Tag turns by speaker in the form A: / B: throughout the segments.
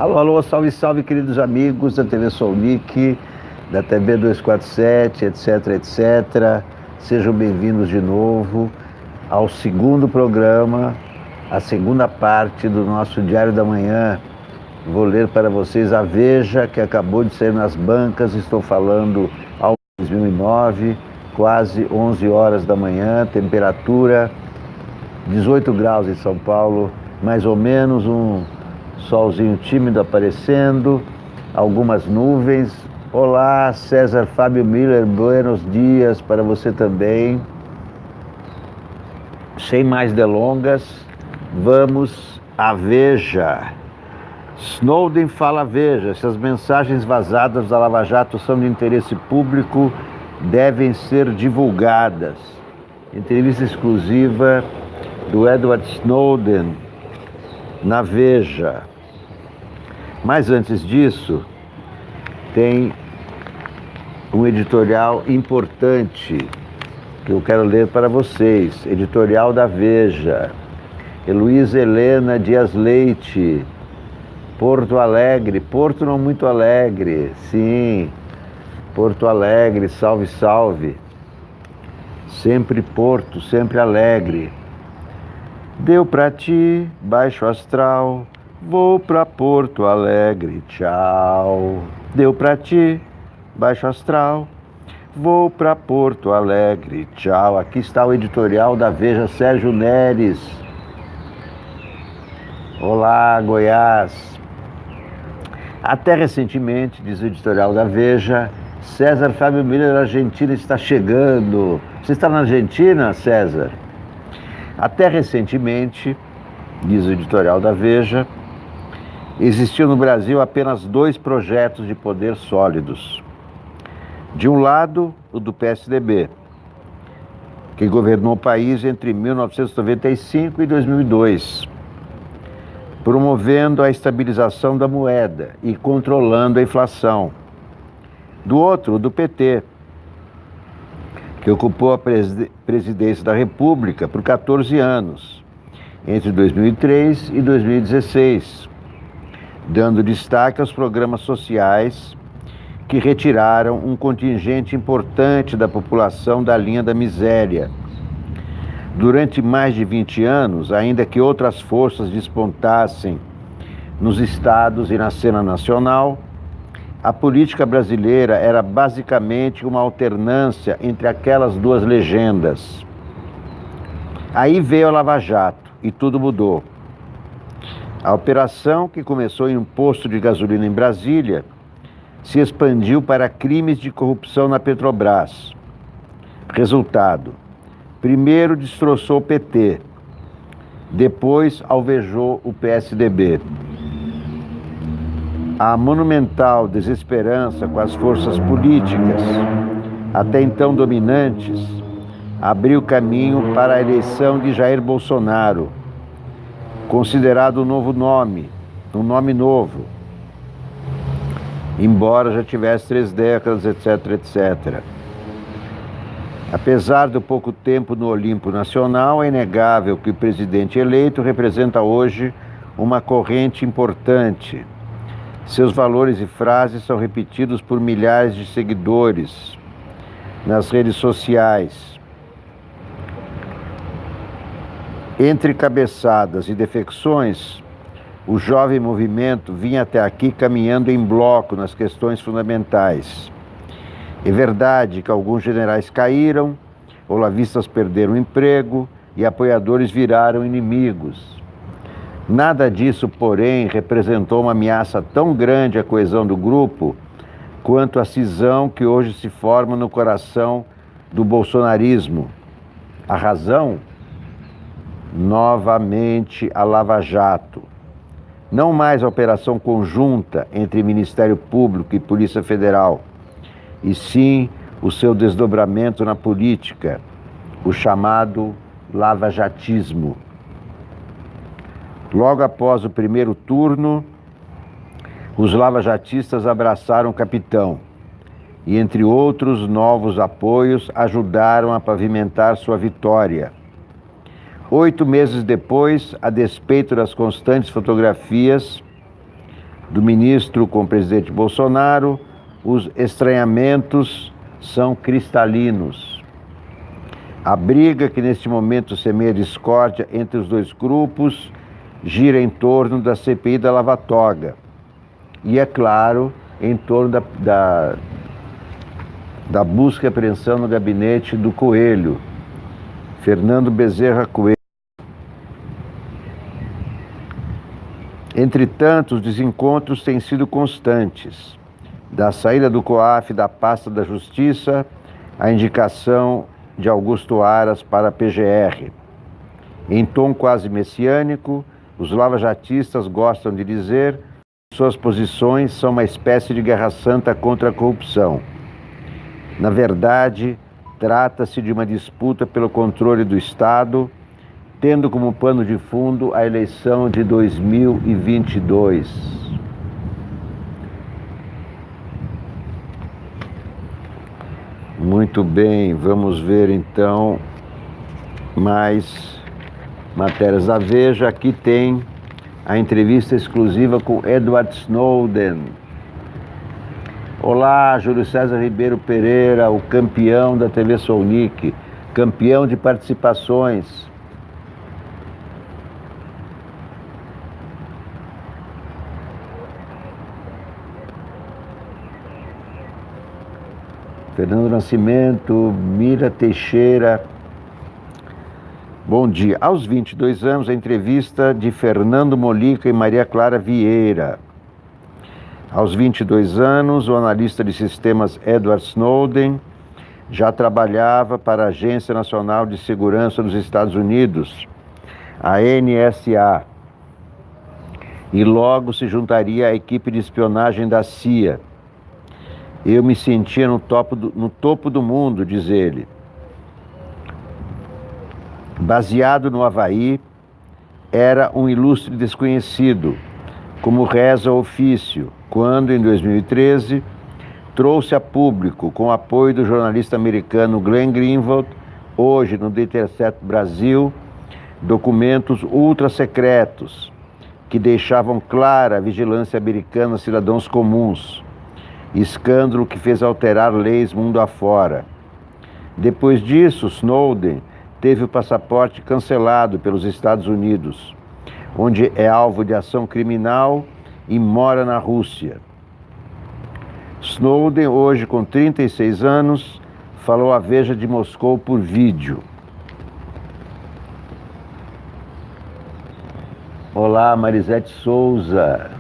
A: Alô, alô, salve, salve, queridos amigos da TV Solnic, da TV 247, etc, etc. Sejam bem-vindos de novo ao segundo programa, a segunda parte do nosso Diário da Manhã. Vou ler para vocês a Veja, que acabou de sair nas bancas. Estou falando ao 2009, quase 11 horas da manhã, temperatura 18 graus em São Paulo, mais ou menos, um solzinho tímido aparecendo, algumas nuvens. Olá, César Fábio Miller, buenos dias para você também. Sem mais delongas, vamos à Veja. Snowden fala Veja, se as mensagens vazadas da Lava Jato são de interesse público, devem ser divulgadas. Entrevista exclusiva do Edward Snowden na Veja. Mas antes disso, tem um editorial importante que eu quero ler para vocês. Editorial da Veja. Heloísa Helena Dias Leite, Porto Alegre. Porto não muito alegre, sim. Porto Alegre, salve, salve. Sempre Porto, sempre alegre. Deu pra ti, baixo astral, vou pra Porto Alegre, tchau. Deu pra ti, baixo astral, vou pra Porto Alegre, tchau. Aqui está o editorial da Veja, Sérgio Neres. Olá, Goiás. Até recentemente, diz o editorial da Veja, César Fábio Miller, a Argentina está chegando. Você está na Argentina, César? Até recentemente, diz o editorial da Veja, existiam no Brasil apenas 2 projetos de poder sólidos. De um lado, o do PSDB, que governou o país entre 1995 e 2002, promovendo a estabilização da moeda e controlando a inflação. Do outro, o do PT, que ocupou a presidência da República por 14 anos, entre 2003 e 2016, dando destaque aos programas sociais que retiraram um contingente importante da população da linha da miséria. Durante mais de 20 anos, ainda que outras forças despontassem nos estados e na cena nacional, a política brasileira era basicamente uma alternância entre aquelas 2 legendas. Aí veio a Lava Jato e tudo mudou. A operação, que começou em um posto de gasolina em Brasília, se expandiu para crimes de corrupção na Petrobras. Resultado: primeiro destroçou o PT, depois alvejou o PSDB. A monumental desesperança com as forças políticas, até então dominantes, abriu caminho para a eleição de Jair Bolsonaro, considerado um novo nome, um nome novo, embora já tivesse 3 décadas, etc, etc. Apesar do pouco tempo no Olimpo Nacional, é inegável que o presidente eleito representa hoje uma corrente importante. Seus valores e frases são repetidos por milhares de seguidores nas redes sociais. Entre cabeçadas e defecções, o jovem movimento vinha até aqui caminhando em bloco nas questões fundamentais. É verdade que alguns generais caíram, olavistas perderam o emprego e apoiadores viraram inimigos. Nada disso, porém, representou uma ameaça tão grande à coesão do grupo quanto a cisão que hoje se forma no coração do bolsonarismo. A razão? Novamente a Lava Jato. Não mais a operação conjunta entre Ministério Público e Polícia Federal, e sim o seu desdobramento na política, o chamado lavajatismo. Logo após o primeiro turno, os lavajatistas abraçaram o capitão e, entre outros novos apoios, ajudaram a pavimentar sua vitória. 8 meses depois, a despeito das constantes fotografias, do ministro com o presidente Bolsonaro, os estranhamentos são cristalinos. A briga que neste momento semeia discórdia entre os dois grupos gira em torno da CPI da Lava Toga e, é claro, em torno da busca e apreensão no gabinete do Coelho, Fernando Bezerra Coelho. Entretanto, os desencontros têm sido constantes. Da saída do COAF da pasta da Justiça, a indicação de Augusto Aras para a PGR. Em tom quase messiânico, os lavajatistas gostam de dizer que suas posições são uma espécie de guerra santa contra a corrupção. Na verdade, trata-se de uma disputa pelo controle do Estado, tendo como pano de fundo a eleição de 2022. Muito bem, vamos ver então mais matérias da Veja. Aqui tem a entrevista exclusiva com Edward Snowden. Olá, Júlio César Ribeiro Pereira, o campeão da TV Sounic, campeão de participações. Fernando Nascimento, Mira Teixeira. Bom dia. Aos 22 anos, a entrevista de Fernando Molica e Maria Clara Vieira. Aos 22 anos, o analista de sistemas Edward Snowden já trabalhava para a Agência Nacional de Segurança dos Estados Unidos, a NSA, e logo se juntaria à equipe de espionagem da CIA. Eu me sentia no topo do mundo, diz ele. Baseado no Havaí, era um ilustre desconhecido, como reza o ofício, quando, em 2013, trouxe a público, com o apoio do jornalista americano Glenn Greenwald, hoje no The Intercept Brasil, documentos ultra-secretos que deixavam clara a vigilância americana a cidadãos comuns, escândalo que fez alterar leis mundo afora. Depois disso, Snowden teve o passaporte cancelado pelos Estados Unidos, onde é alvo de ação criminal e mora na Rússia. Snowden, hoje com 36 anos, falou à Veja de Moscou por vídeo. Olá, Marisete Souza.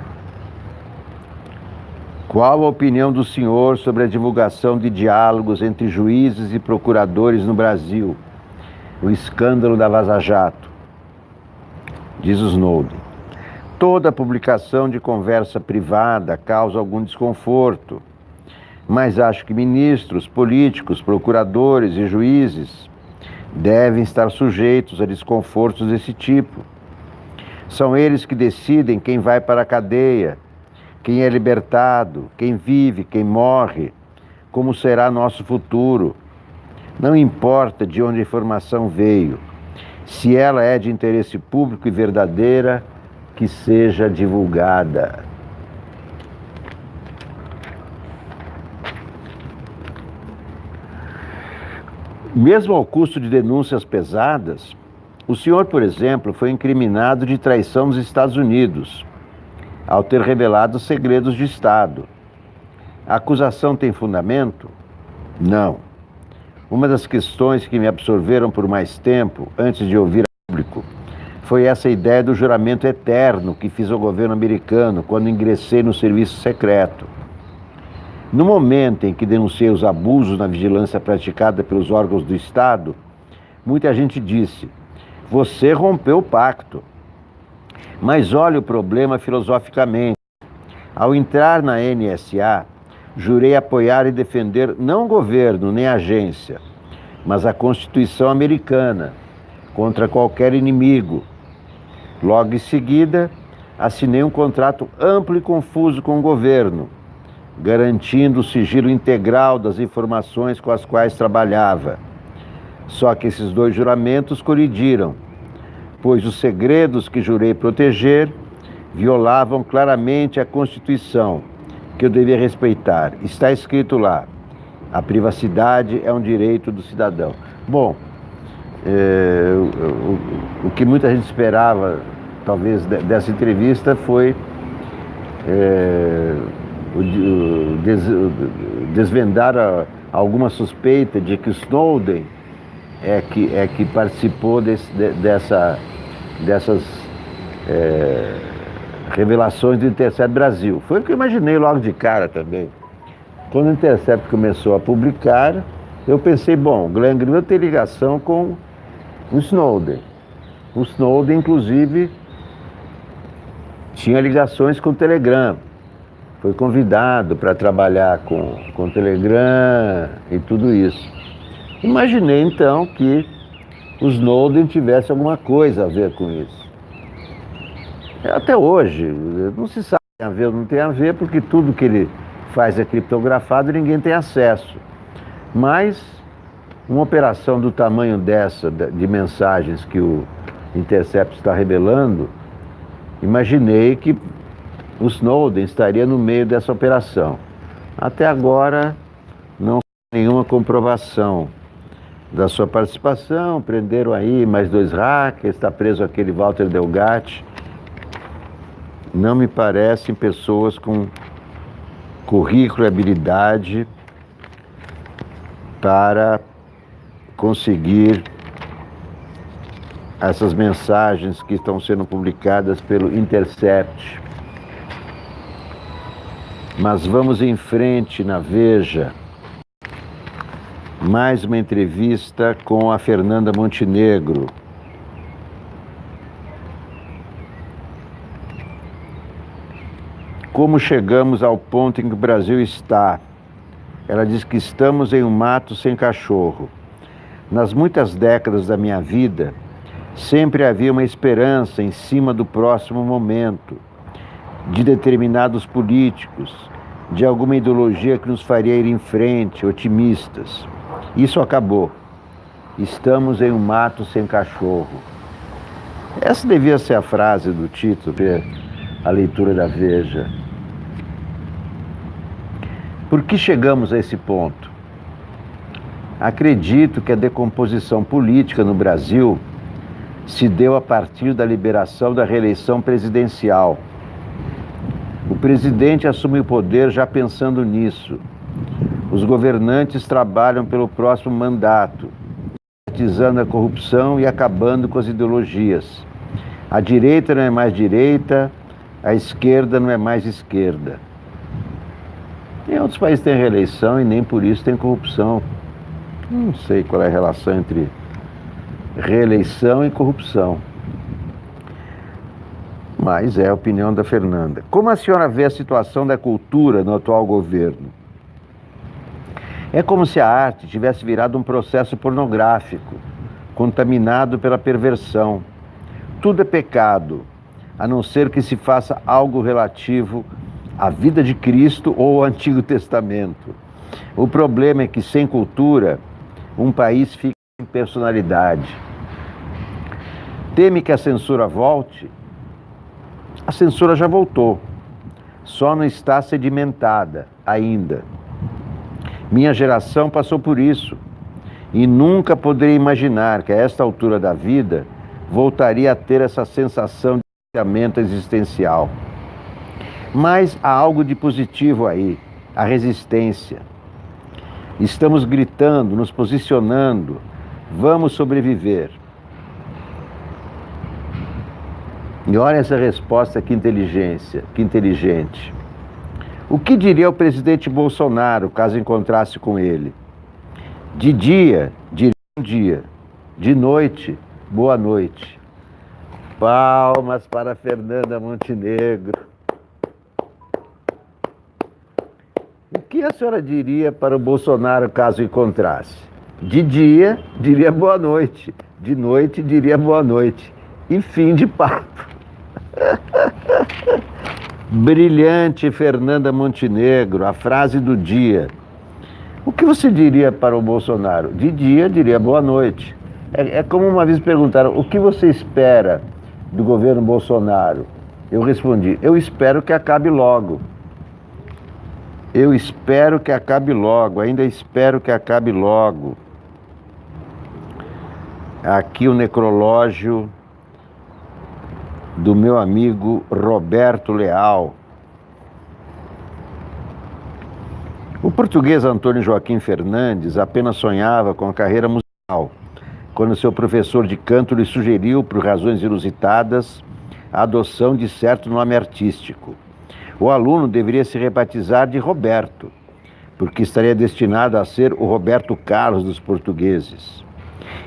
A: Qual a opinião do senhor sobre a divulgação de diálogos entre juízes e procuradores no Brasil? O escândalo da Vaza Jato. Diz o Snowden. Toda publicação de conversa privada causa algum desconforto, mas acho que ministros, políticos, procuradores e juízes devem estar sujeitos a desconfortos desse tipo. São eles que decidem quem vai para a cadeia, quem é libertado, quem vive, quem morre, como será nosso futuro. Não importa de onde a informação veio, se ela é de interesse público e verdadeira, que seja divulgada. Mesmo ao custo de denúncias pesadas, o senhor, por exemplo, foi incriminado de traição nos Estados Unidos, ao ter revelado segredos de Estado. A acusação tem fundamento? Não. Uma das questões que me absorveram por mais tempo, antes de ouvir a público, foi essa ideia do juramento eterno que fiz ao governo americano quando ingressei no serviço secreto. No momento em que denunciei os abusos na vigilância praticada pelos órgãos do Estado, muita gente disse: você rompeu o pacto. Mas olha o problema filosoficamente. Ao entrar na NSA, jurei apoiar e defender não o governo nem a agência, mas a Constituição americana, contra qualquer inimigo. Logo em seguida, assinei um contrato amplo e confuso com o governo, garantindo o sigilo integral das informações com as quais trabalhava. Só que esses dois juramentos colidiram, pois os segredos que jurei proteger violavam claramente a Constituição, que eu devia respeitar. Está escrito lá: a privacidade é um direito do cidadão. Bom, o que muita gente esperava, talvez, dessa entrevista foi desvendar alguma suspeita de que Snowden é que participou dessas revelações do Intercept Brasil. Foi o que eu imaginei logo de cara também. Quando o Intercept começou a publicar, eu pensei, bom, o Glenn Greenwald tem ligação com o Snowden. O Snowden, inclusive, tinha ligações com o Telegram. Foi convidado para trabalhar com o Telegram e tudo isso. Imaginei, então, que o Snowden tivesse alguma coisa a ver com isso. Até hoje, não se sabe se tem a ver ou não tem a ver, porque tudo que ele faz é criptografado e ninguém tem acesso. Mas uma operação do tamanho dessa, de mensagens que o Intercept está revelando, imaginei que o Snowden estaria no meio dessa operação. Até agora, não tem nenhuma comprovação da sua participação. Prenderam aí mais 2 hackers, está preso aquele Walter Delgatti. Não me parecem pessoas com currículo e habilidade para conseguir essas mensagens que estão sendo publicadas pelo Intercept. Mas vamos em frente na Veja. Mais uma entrevista com a Fernanda Montenegro. Como chegamos ao ponto em que o Brasil está? Ela diz que estamos em um mato sem cachorro. Nas muitas décadas da minha vida, sempre havia uma esperança em cima do próximo momento, de determinados políticos, de alguma ideologia que nos faria ir em frente, otimistas. Isso acabou. Estamos em um mato sem cachorro. Essa devia ser a frase do título, a leitura da Veja. Por que chegamos a esse ponto? Acredito que a decomposição política no Brasil se deu a partir da liberação da reeleição presidencial. O presidente assume o poder já pensando nisso. Os governantes trabalham pelo próximo mandato, politizando a corrupção e acabando com as ideologias. A direita não é mais direita, a esquerda não é mais esquerda. Em outros países tem reeleição e nem por isso tem corrupção. Não sei qual é a relação entre reeleição e corrupção. Mas é a opinião da Fernanda. Como a senhora vê a situação da cultura no atual governo? É como se a arte tivesse virado um processo pornográfico, contaminado pela perversão. Tudo é pecado, a não ser que se faça algo relativo à vida de Cristo ou ao Antigo Testamento. O problema é que, sem cultura, um país fica sem personalidade. Teme que a censura volte? A censura já voltou, só não está sedimentada ainda. Minha geração passou por isso e nunca poderia imaginar que a esta altura da vida voltaria a ter essa sensação de esvaziamento existencial. Mas há algo de positivo aí, a resistência. Estamos gritando, nos posicionando, vamos sobreviver. E olha essa resposta, que inteligência, que inteligente. O que diria o presidente Bolsonaro caso encontrasse com ele? De dia, diria bom dia. De noite, boa noite. Palmas para Fernanda Montenegro. O que a senhora diria para o Bolsonaro caso encontrasse? De dia, diria boa noite. De noite, diria boa noite. E fim de papo. Brilhante, Fernanda Montenegro, a frase do dia. O que você diria para o Bolsonaro? De dia, diria boa noite. É como uma vez perguntaram, o que você espera do governo Bolsonaro? Eu respondi: eu espero que acabe logo. Eu espero que acabe logo, ainda espero que acabe logo. Aqui o necrológio do meu amigo Roberto Leal. O português Antônio Joaquim Fernandes apenas sonhava com a carreira musical, quando seu professor de canto lhe sugeriu, por razões inusitadas, a adoção de certo nome artístico. O aluno deveria se rebatizar de Roberto, porque estaria destinado a ser o Roberto Carlos dos portugueses.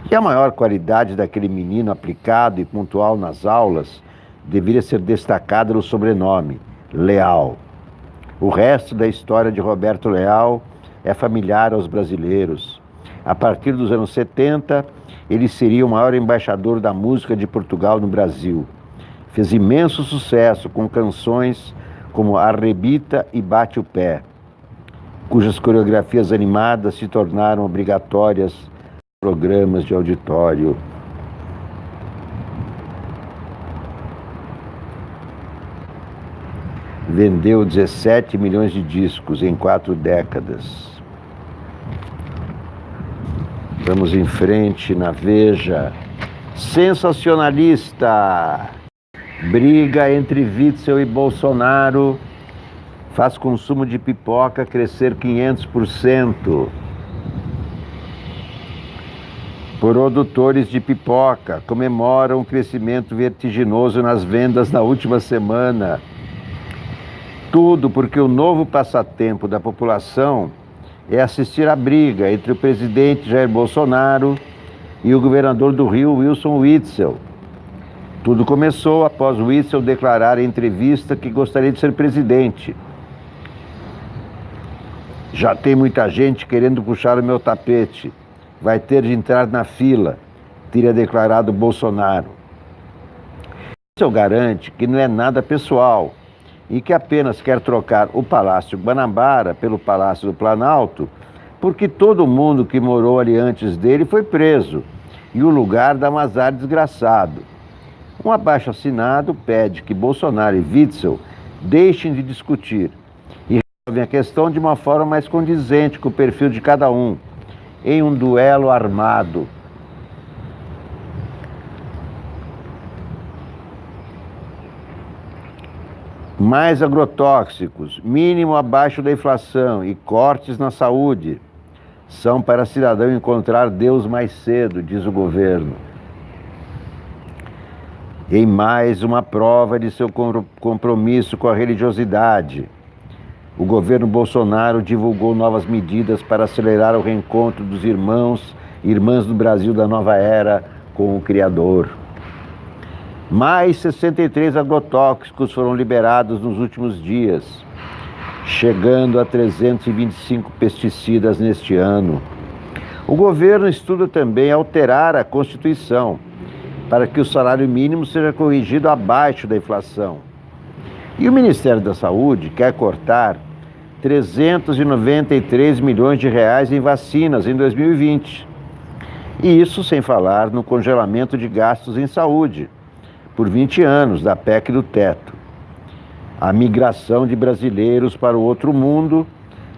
A: E a maior qualidade daquele menino aplicado e pontual nas aulas deveria ser destacada no sobrenome, Leal. O resto da história de Roberto Leal é familiar aos brasileiros. A partir dos anos 70, ele seria o maior embaixador da música de Portugal no Brasil. Fez imenso sucesso com canções como Arrebita e Bate o Pé, cujas coreografias animadas se tornaram obrigatórias em programas de auditório. Vendeu 17 milhões de discos em 4 décadas. Vamos em frente na Veja. Sensacionalista. Briga entre Witzel e Bolsonaro faz consumo de pipoca crescer 500%. Produtores de pipoca comemoram o crescimento vertiginoso nas vendas na última semana. Tudo porque o novo passatempo da população é assistir à briga entre o presidente Jair Bolsonaro e o governador do Rio, Wilson Witzel. Tudo começou após Witzel declarar em entrevista que gostaria de ser presidente. Já tem muita gente querendo puxar o meu tapete. Vai ter de entrar na fila, teria declarado Bolsonaro. Witzel garante que não é nada pessoal e que apenas quer trocar o Palácio Guanabara pelo Palácio do Planalto, porque todo mundo que morou ali antes dele foi preso e o lugar dá um azar desgraçado. Um abaixo-assinado pede que Bolsonaro e Witzel deixem de discutir e resolvem a questão de uma forma mais condizente com o perfil de cada um, em um duelo armado. Mais agrotóxicos, mínimo abaixo da inflação e cortes na saúde são para cidadão encontrar Deus mais cedo, diz o governo. Em mais uma prova de seu compromisso com a religiosidade, o governo Bolsonaro divulgou novas medidas para acelerar o reencontro dos irmãos e irmãs do Brasil da nova era com o Criador. Mais 63 agrotóxicos foram liberados nos últimos dias, chegando a 325 pesticidas neste ano. O governo estuda também alterar a Constituição para que o salário mínimo seja corrigido abaixo da inflação. E o Ministério da Saúde quer cortar 393 milhões de reais em vacinas em 2020. E isso sem falar no congelamento de gastos em saúde, por 20 anos, da PEC do teto. A migração de brasileiros para o outro mundo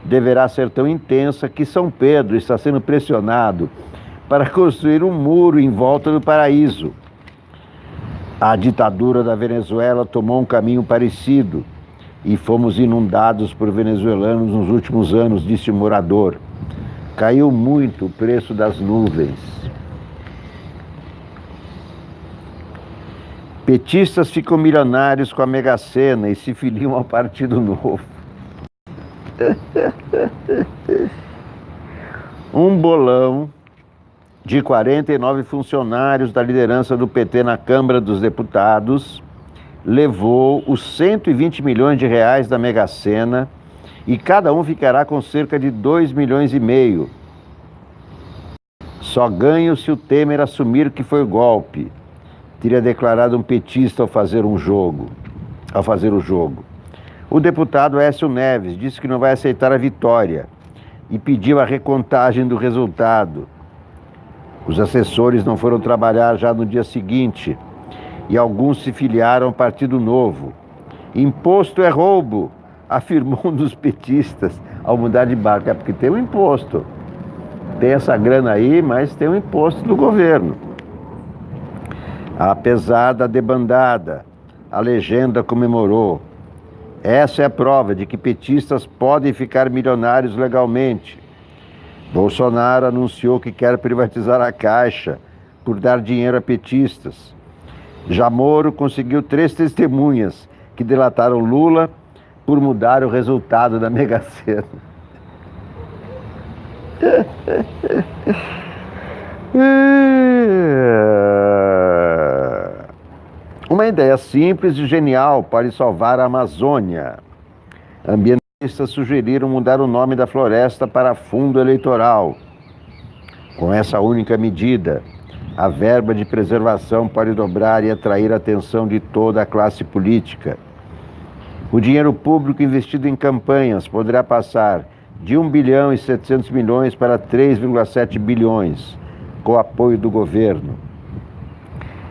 A: deverá ser tão intensa que São Pedro está sendo pressionado para construir um muro em volta do paraíso. A ditadura da Venezuela tomou um caminho parecido e fomos inundados por venezuelanos nos últimos anos, disse o morador. Caiu muito o preço das nuvens. Petistas ficam milionários com a Mega Sena e se filiam ao Partido Novo. Um bolão de 49 funcionários da liderança do PT na Câmara dos Deputados levou os 120 milhões de reais da Mega Sena e cada um ficará com cerca de 2,5 milhões. Só ganho se o Temer assumir que foi golpe, teria declarado um petista ao fazer o jogo. O deputado Aécio Neves disse que não vai aceitar a vitória e pediu a recontagem do resultado. Os assessores não foram trabalhar já no dia seguinte e alguns se filiaram ao Partido Novo. Imposto é roubo, afirmou um dos petistas ao mudar de barco. É porque tem um imposto. Tem essa grana aí, mas tem um imposto do governo. A pesada debandada, a legenda comemorou. Essa é a prova de que petistas podem ficar milionários legalmente. Bolsonaro anunciou que quer privatizar a Caixa por dar dinheiro a petistas. Já Moro conseguiu 3 testemunhas que delataram Lula por mudar o resultado da Mega Sena. Uma ideia simples e genial para salvar a Amazônia. Ambientalistas sugeriram mudar o nome da floresta para Fundo Eleitoral. Com essa única medida, a verba de preservação pode dobrar e atrair a atenção de toda a classe política. O dinheiro público investido em campanhas poderá passar de 1 bilhão e 700 milhões para 3,7 bilhões, com o apoio do governo.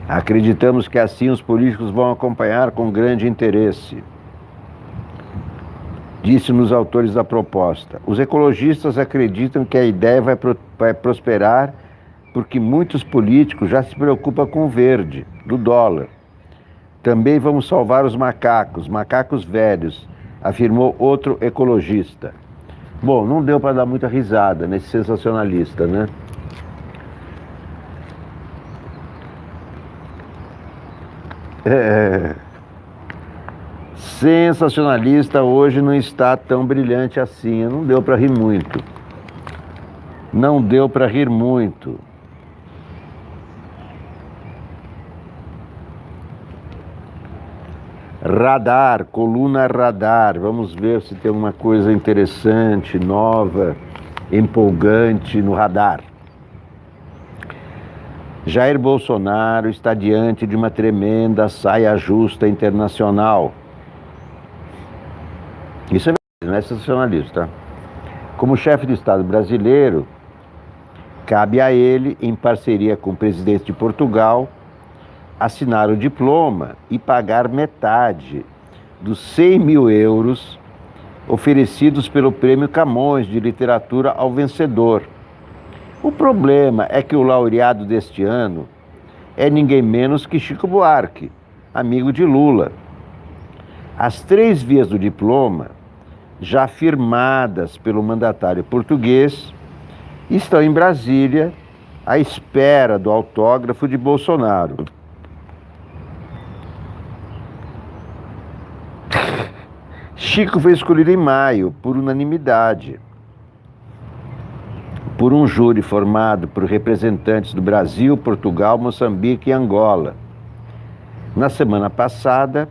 A: Acreditamos que assim os políticos vão acompanhar com grande interesse. Disse-nos autores da proposta. Os ecologistas acreditam que a ideia vai prosperar porque muitos políticos já se preocupam com o verde, do dólar. Também vamos salvar os macacos velhos, afirmou outro ecologista. Bom, não deu para dar muita risada nesse sensacionalista, né? Sensacionalista hoje não está tão brilhante assim. Não deu para rir muito. Não deu para rir muito. Radar, coluna radar. Vamos ver se tem uma coisa interessante, nova, empolgante no radar. Jair Bolsonaro está diante de uma tremenda saia justa internacional. Isso é verdade, não é sensacionalista. Como chefe de Estado brasileiro, cabe a ele, em parceria com o presidente de Portugal, assinar o diploma e pagar metade dos 100 mil euros oferecidos pelo Prêmio Camões de Literatura ao vencedor. O problema é que o laureado deste ano é ninguém menos que Chico Buarque, amigo de Lula. As 3 vias do diploma, já firmadas pelo mandatário português, estão em Brasília à espera do autógrafo de Bolsonaro. Chico foi escolhido em maio, por unanimidade, por um júri formado por representantes do Brasil, Portugal, Moçambique e Angola. Na semana passada,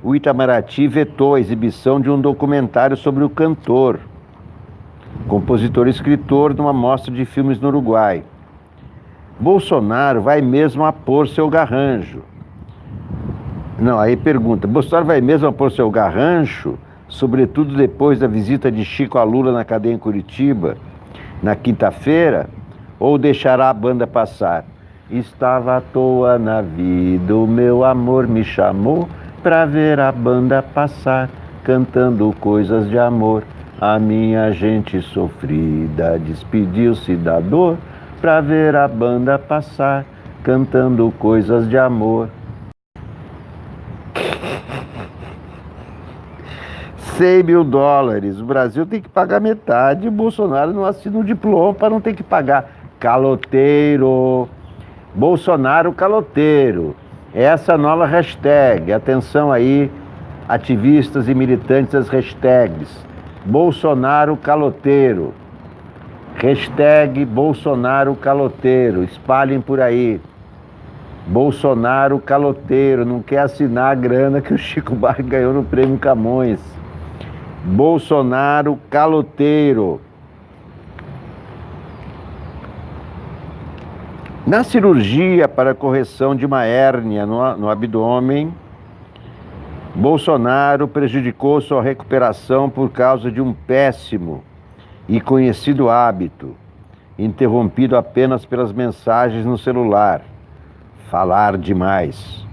A: o Itamaraty vetou a exibição de um documentário sobre o cantor, compositor e escritor de uma mostra de filmes no Uruguai. Bolsonaro vai mesmo apor seu garrancho. Não, aí pergunta, Bolsonaro vai mesmo apor seu garrancho, sobretudo depois da visita de Chico a Lula na cadeia em Curitiba, na quinta-feira, ou deixará a banda passar? Estava à toa na vida, o meu amor me chamou pra ver a banda passar, cantando coisas de amor. A minha gente sofrida despediu-se da dor pra ver a banda passar, cantando coisas de amor. 100 mil dólares. O Brasil tem que pagar metade. O Bolsonaro não assina o diploma para não ter que pagar. Caloteiro. Bolsonaro caloteiro. Essa nova hashtag. Atenção aí, ativistas e militantes das hashtags. Bolsonaro caloteiro. Hashtag Bolsonaro caloteiro. Espalhem por aí. Bolsonaro caloteiro. Não quer assinar a grana que o Chico Buarque ganhou no Prêmio Camões. Bolsonaro caloteiro. Na cirurgia para correção de uma hérnia no abdômen, Bolsonaro prejudicou sua recuperação por causa de um péssimo e conhecido hábito, interrompido apenas pelas mensagens no celular: falar demais.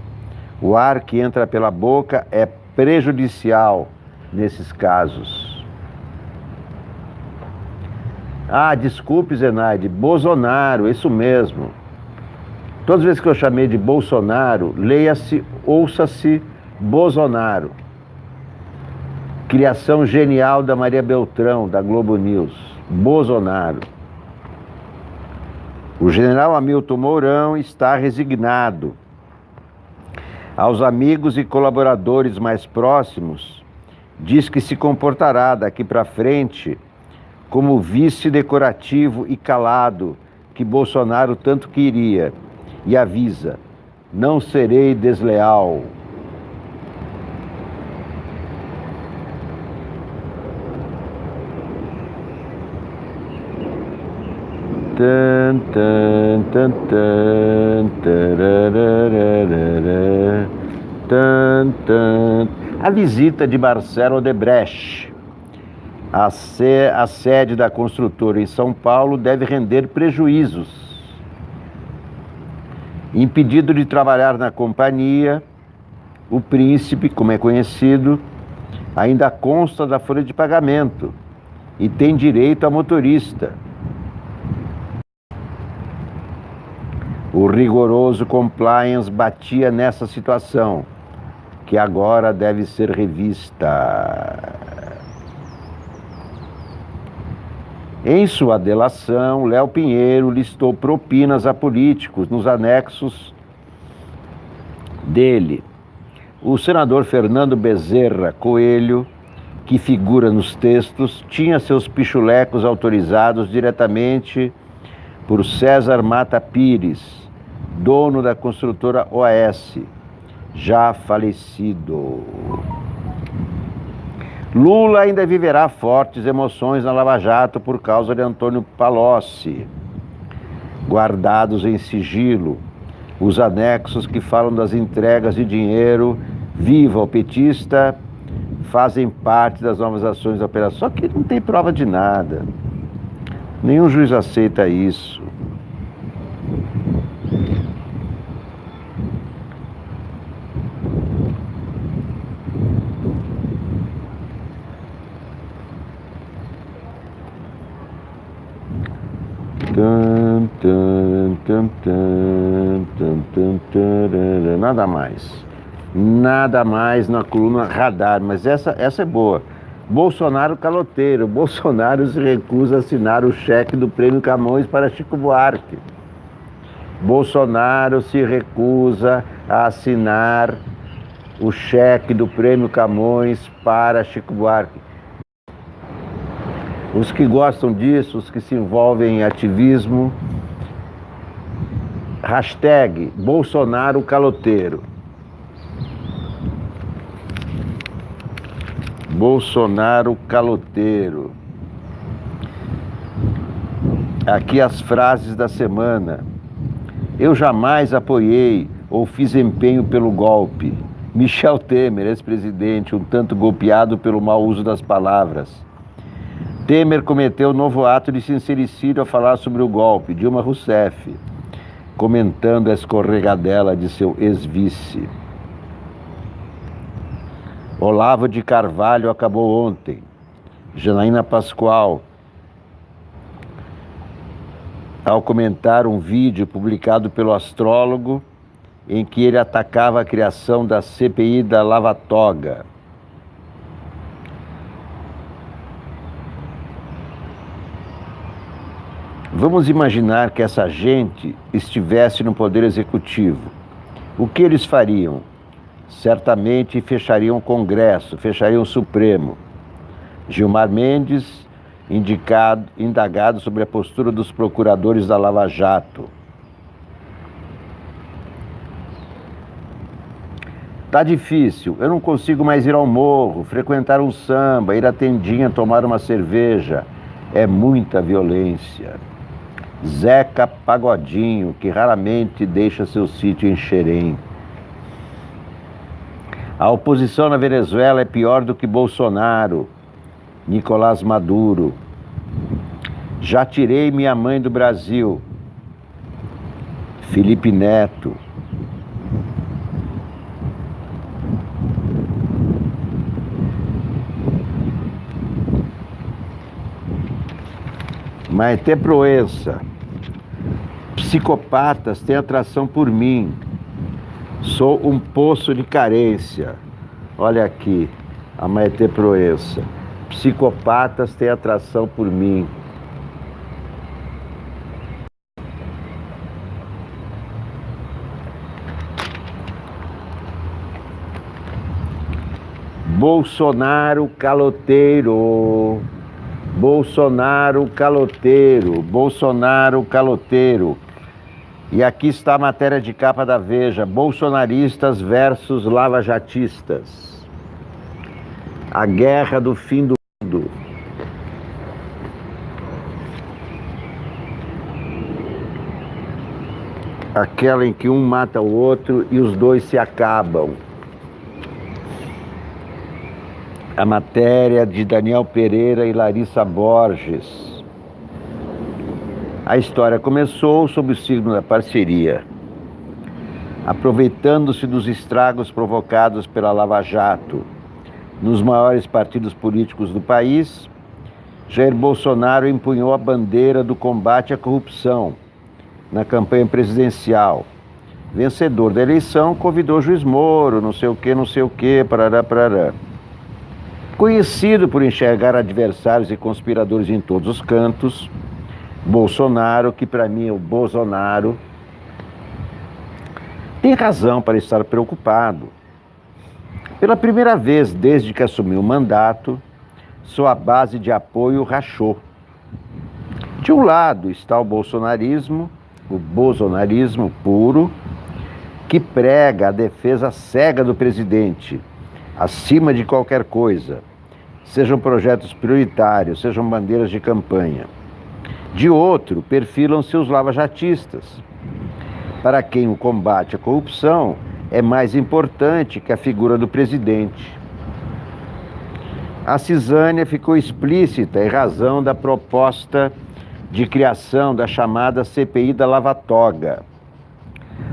A: O ar que entra pela boca é prejudicial nesses casos. Ah, desculpe, Zenaide, Bolsonaro, isso mesmo. Todas as vezes que eu chamei de Bolsonaro, leia-se, ouça-se Bolsonaro. Criação genial da Maria Beltrão, da Globo News. Bolsonaro. O general Hamilton Mourão está resignado. Aos amigos e colaboradores mais próximos, diz que se comportará daqui para frente como o vice decorativo e calado que Bolsonaro tanto queria. E avisa: não serei desleal. Tan, tan, tan, tan, tararararara, tan, tan. A visita de Marcelo Odebrecht à sede da construtora em São Paulo deve render prejuízos. Impedido de trabalhar na companhia, o príncipe, como é conhecido, ainda consta da folha de pagamento e tem direito a motorista. O rigoroso compliance batia nessa situação, que agora deve ser revista. Em sua delação, Léo Pinheiro listou propinas a políticos nos anexos dele. O senador Fernando Bezerra Coelho, que figura nos textos, tinha seus pichulecos autorizados diretamente por César Mata Pires, dono da construtora OAS, já falecido. Lula ainda viverá fortes emoções na Lava Jato por causa de Antônio Palocci. Guardados em sigilo, os anexos que falam das entregas de dinheiro viva ao petista fazem parte das novas ações da operação. Só que não tem prova de nada. Nenhum juiz aceita isso. Nada mais. Nada mais na coluna Radar, mas essa é boa. Bolsonaro caloteiro. Bolsonaro se recusa a assinar o cheque do Prêmio Camões para Chico Buarque. Bolsonaro se recusa a assinar o cheque do Prêmio Camões para Chico Buarque. Os que gostam disso, os que se envolvem em ativismo, hashtag Bolsonaro caloteiro. Bolsonaro caloteiro. Aqui as frases da semana. Eu jamais apoiei ou fiz empenho pelo golpe. Michel Temer, ex-presidente, um tanto golpeado pelo mau uso das palavras. Temer cometeu novo ato de sincericídio ao falar sobre o golpe. Dilma Rousseff, comentando a escorregadela de seu ex-vice. Olavo de Carvalho acabou ontem. Janaína Pascoal, ao comentar um vídeo publicado pelo astrólogo em que ele atacava a criação da CPI da Lava Toga. Vamos imaginar que essa gente estivesse no Poder Executivo. O que eles fariam? Certamente fechariam o Congresso, fechariam o Supremo. Gilmar Mendes, indagado sobre a postura dos procuradores da Lava Jato. Tá difícil, eu não consigo mais ir ao morro, frequentar um samba, ir à tendinha tomar uma cerveja. É muita violência. Zeca Pagodinho, que raramente deixa seu sítio em Xerém. A oposição na Venezuela é pior do que Bolsonaro. Nicolás Maduro. Já tirei minha mãe do Brasil. Felipe Neto. Maite Proença. Psicopatas têm atração por mim. Sou um poço de carência. Olha aqui, a Maite Proença. Psicopatas têm atração por mim. Bolsonaro caloteiro. Bolsonaro caloteiro. Bolsonaro caloteiro. E aqui está a matéria de capa da Veja: bolsonaristas versus lavajatistas. A guerra do fim do mundo. Aquela em que um mata o outro e os dois se acabam. A matéria de Daniel Pereira e Larissa Borges. A história começou sob o signo da parceria. Aproveitando-se dos estragos provocados pela Lava Jato nos maiores partidos políticos do país, Jair Bolsonaro empunhou a bandeira do combate à corrupção na campanha presidencial. Vencedor da eleição, convidou o juiz Moro, não sei o que, parará, parará. Conhecido por enxergar adversários e conspiradores em todos os cantos, Bolsonaro, que para mim é o Bolsonaro, tem razão para estar preocupado. Pela primeira vez desde que assumiu o mandato, sua base de apoio rachou. De um lado está o bolsonarismo puro, que prega a defesa cega do presidente, acima de qualquer coisa, sejam projetos prioritários, sejam bandeiras de campanha. De outro, perfilam-se os lavajatistas, para quem o combate à corrupção é mais importante que a figura do presidente. A cisânia ficou explícita em razão da proposta de criação da chamada CPI da Lava Toga.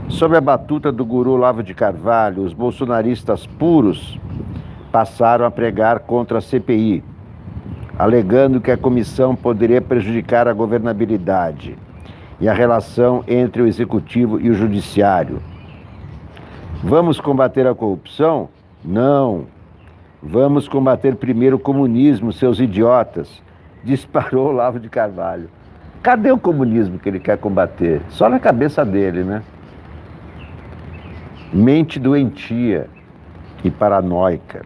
A: Sob a batuta do guru Olavo de Carvalho, os bolsonaristas puros passaram a pregar contra a CPI, alegando que a comissão poderia prejudicar a governabilidade e a relação entre o executivo e o judiciário. Vamos combater a corrupção? Não. Vamos combater primeiro o comunismo, seus idiotas, disparou Olavo de Carvalho. Cadê o comunismo que ele quer combater? Só na cabeça dele, né? Mente doentia e paranoica.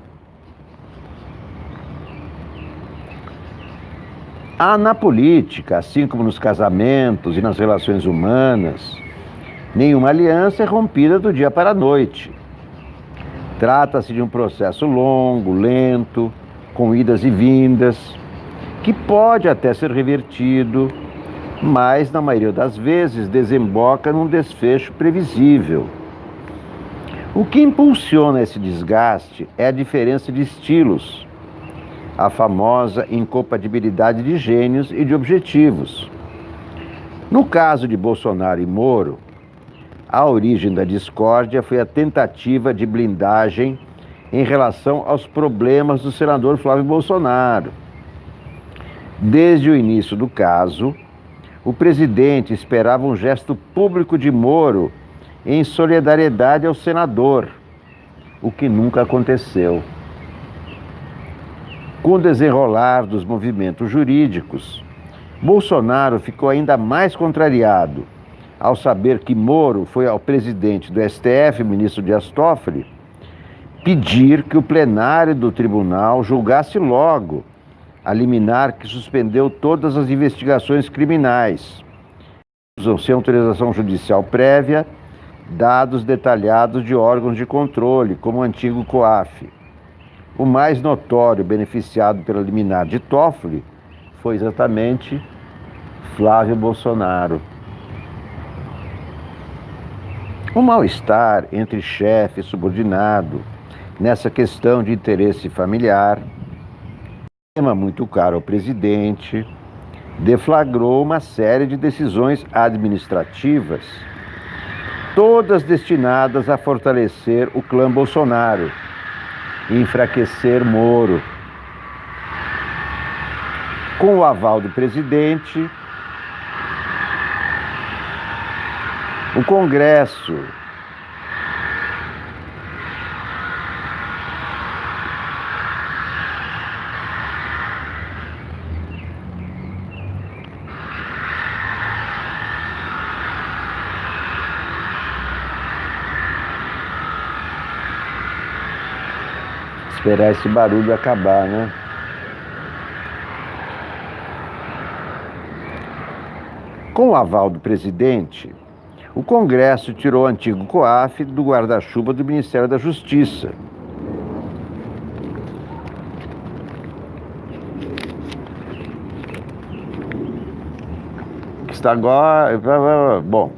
A: Há na política, assim como nos casamentos e nas relações humanas, nenhuma aliança é rompida do dia para a noite. Trata-se de um processo longo, lento, com idas e vindas, que pode até ser revertido, mas, na maioria das vezes, desemboca num desfecho previsível. O que impulsiona esse desgaste é a diferença de estilos, a famosa incompatibilidade de gênios e de objetivos. No caso de Bolsonaro e Moro, a origem da discórdia foi a tentativa de blindagem em relação aos problemas do senador Flávio Bolsonaro. Desde o início do caso, o presidente esperava um gesto público de Moro em solidariedade ao senador, o que nunca aconteceu. Com o desenrolar dos movimentos jurídicos, Bolsonaro ficou ainda mais contrariado ao saber que Moro foi ao presidente do STF, ministro Dias Toffoli, pedir que o plenário do tribunal julgasse logo a liminar que suspendeu todas as investigações criminais, sem autorização judicial prévia, dados detalhados de órgãos de controle, como o antigo COAF. O mais notório beneficiado pela liminar de Toffoli foi exatamente Flávio Bolsonaro. O mal-estar entre chefe e subordinado nessa questão de interesse familiar, tema muito caro ao presidente, deflagrou uma série de decisões administrativas, todas destinadas a fortalecer o clã Bolsonaro e enfraquecer Moro. Com o aval do presidente, O Congresso esperar esse barulho acabar, né? Com o aval do presidente, o Congresso tirou o antigo COAF do guarda-chuva do Ministério da Justiça. Que está agora... Bom,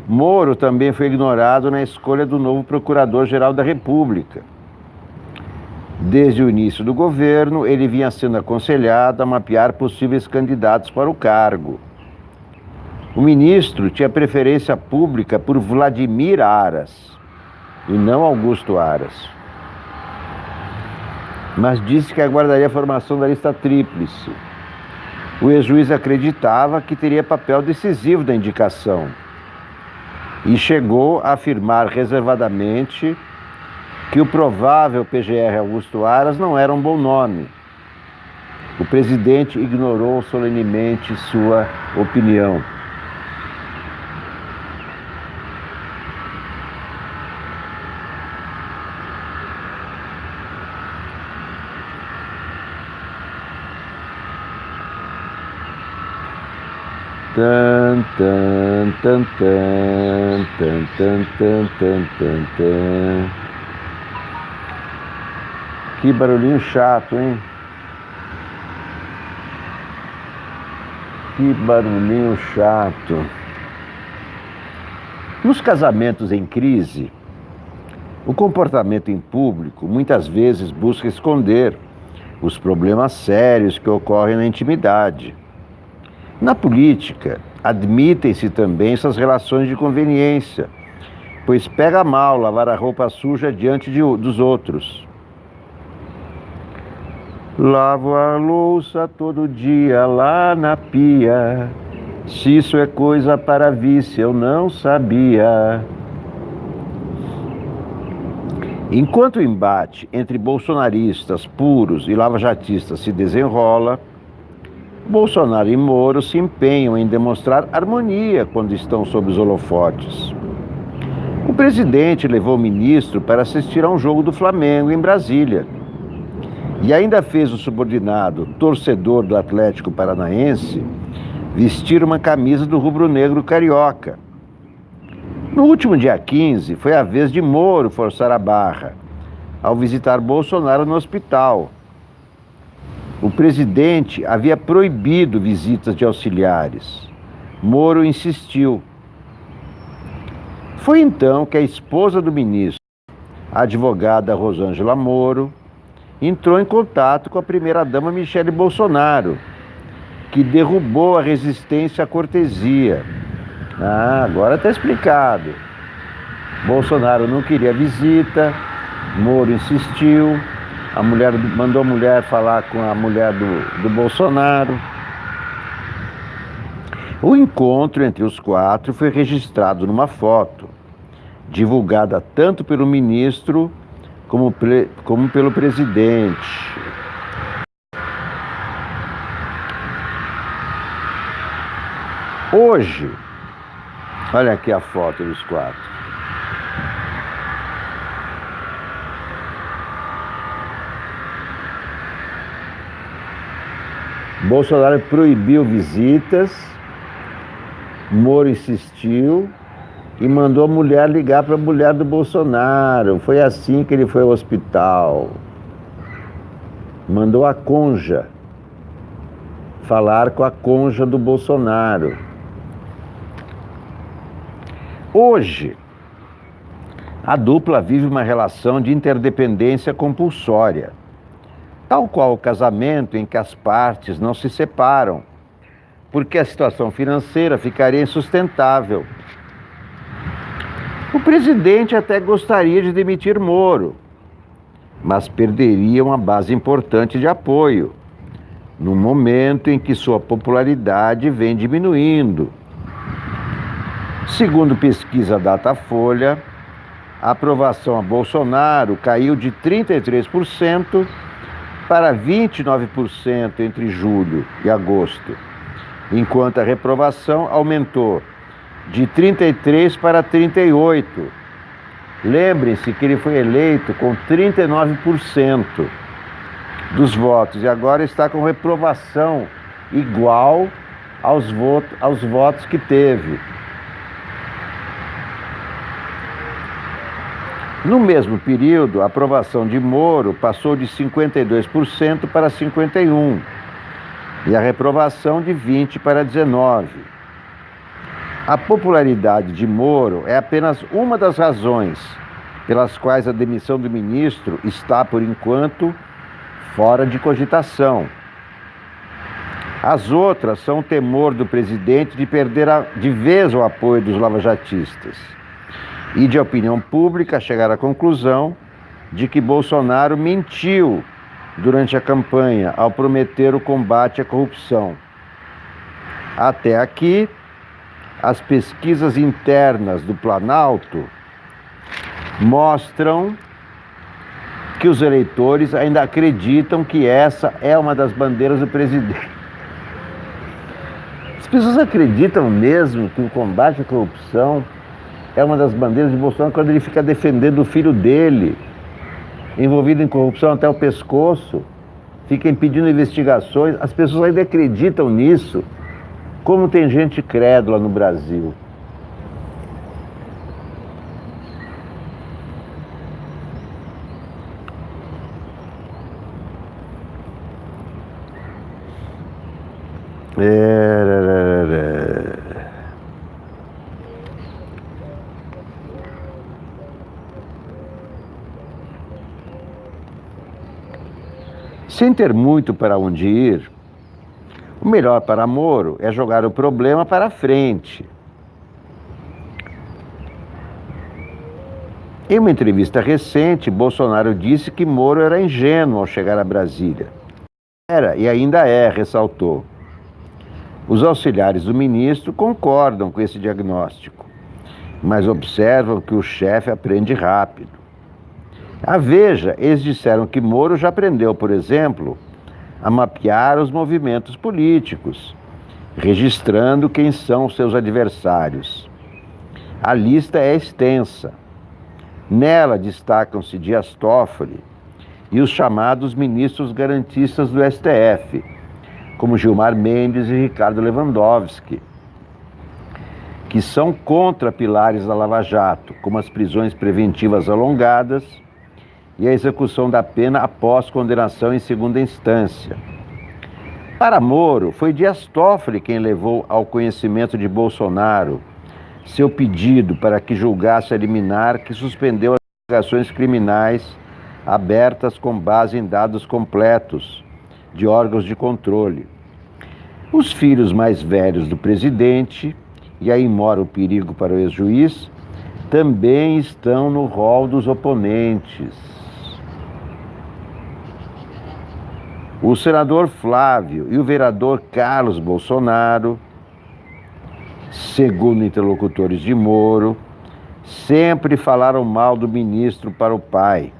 A: Moro também foi ignorado na escolha do novo Procurador-Geral da República. Desde o início do governo, ele vinha sendo aconselhado a mapear possíveis candidatos para o cargo. O ministro tinha preferência pública por Vladimir Aras e não Augusto Aras. Mas disse que aguardaria a formação da lista tríplice. O ex-juiz acreditava que teria papel decisivo da indicação e chegou a afirmar reservadamente que o provável PGR Augusto Aras não era um bom nome. O presidente ignorou solenemente sua opinião. Tan, tan, tan, tan, tan, tan, tan, tan, tan, tan. Que barulhinho chato, hein? Que barulhinho chato. Nos casamentos em crise, o comportamento em público muitas vezes busca esconder os problemas sérios que ocorrem na intimidade. Na política, admitem-se também essas relações de conveniência, pois pega mal lavar a roupa suja diante dos outros. Lavo a louça todo dia lá na pia, se isso é coisa para vice eu não sabia. Enquanto o embate entre bolsonaristas puros e lavajatistas se desenrola, Bolsonaro e Moro se empenham em demonstrar harmonia quando estão sob os holofotes. O presidente levou o ministro para assistir a um jogo do Flamengo em Brasília e ainda fez o subordinado, torcedor do Atlético Paranaense, vestir uma camisa do rubro-negro carioca. No último dia 15, foi a vez de Moro forçar a barra, ao visitar Bolsonaro no hospital. O presidente havia proibido visitas de auxiliares. Moro insistiu. Foi então que a esposa do ministro, a advogada Rosângela Moro, entrou em contato com a primeira-dama Michele Bolsonaro, que derrubou a resistência à cortesia. Agora está explicado. Bolsonaro não queria visita, Moro insistiu. A mulher mandou a mulher falar com a mulher do Bolsonaro. O encontro entre os quatro foi registrado numa foto, divulgada tanto pelo ministro como pelo presidente. Hoje, olha aqui a foto dos quatro. Bolsonaro proibiu visitas, Moro insistiu e mandou a mulher ligar para a mulher do Bolsonaro. Foi assim que ele foi ao hospital. Mandou a conja falar com a conja do Bolsonaro. Hoje, a dupla vive uma relação de interdependência compulsória, tal qual o casamento em que as partes não se separam, porque a situação financeira ficaria insustentável. O presidente até gostaria de demitir Moro, mas perderia uma base importante de apoio, no momento em que sua popularidade vem diminuindo. Segundo pesquisa Datafolha, a aprovação a Bolsonaro caiu de 33% para 29% entre julho e agosto, enquanto a reprovação aumentou de 33% para 38%. Lembrem-se que ele foi eleito com 39% dos votos e agora está com reprovação igual aos votos que teve. No mesmo período, a aprovação de Moro passou de 52% para 51% e a reprovação de 20% para 19%. A popularidade de Moro é apenas uma das razões pelas quais a demissão do ministro está, por enquanto, fora de cogitação. As outras são o temor do presidente de perder de vez o apoio dos lavajatistas e de a opinião pública chegar à conclusão de que Bolsonaro mentiu durante a campanha ao prometer o combate à corrupção. Até aqui, as pesquisas internas do Planalto mostram que os eleitores ainda acreditam que essa é uma das bandeiras do presidente. As pessoas acreditam mesmo que o combate à corrupção é uma das bandeiras de Bolsonaro quando ele fica defendendo o filho dele, envolvido em corrupção até o pescoço, fica impedindo investigações. As pessoas ainda acreditam nisso. Como tem gente crédula no Brasil. Sem ter muito para onde ir, o melhor para Moro é jogar o problema para frente. Em uma entrevista recente, Bolsonaro disse que Moro era ingênuo ao chegar a Brasília. Era e ainda é, ressaltou. Os auxiliares do ministro concordam com esse diagnóstico, mas observam que o chefe aprende rápido. A Veja, eles disseram que Moro já aprendeu, por exemplo, a mapear os movimentos políticos, registrando quem são os seus adversários. A lista é extensa. Nela destacam-se Dias Toffoli e os chamados ministros garantistas do STF, como Gilmar Mendes e Ricardo Lewandowski, que são contra pilares da Lava Jato, como as prisões preventivas alongadas e a execução da pena após condenação em segunda instância. Para Moro, foi Dias Toffoli quem levou ao conhecimento de Bolsonaro seu pedido para que julgasse a liminar que suspendeu as investigações criminais abertas com base em dados completos de órgãos de controle. Os filhos mais velhos do presidente, e aí mora o perigo para o ex-juiz, também estão no rol dos oponentes. O senador Flávio e o vereador Carlos Bolsonaro, segundo interlocutores de Moro, sempre falaram mal do ministro para o pai.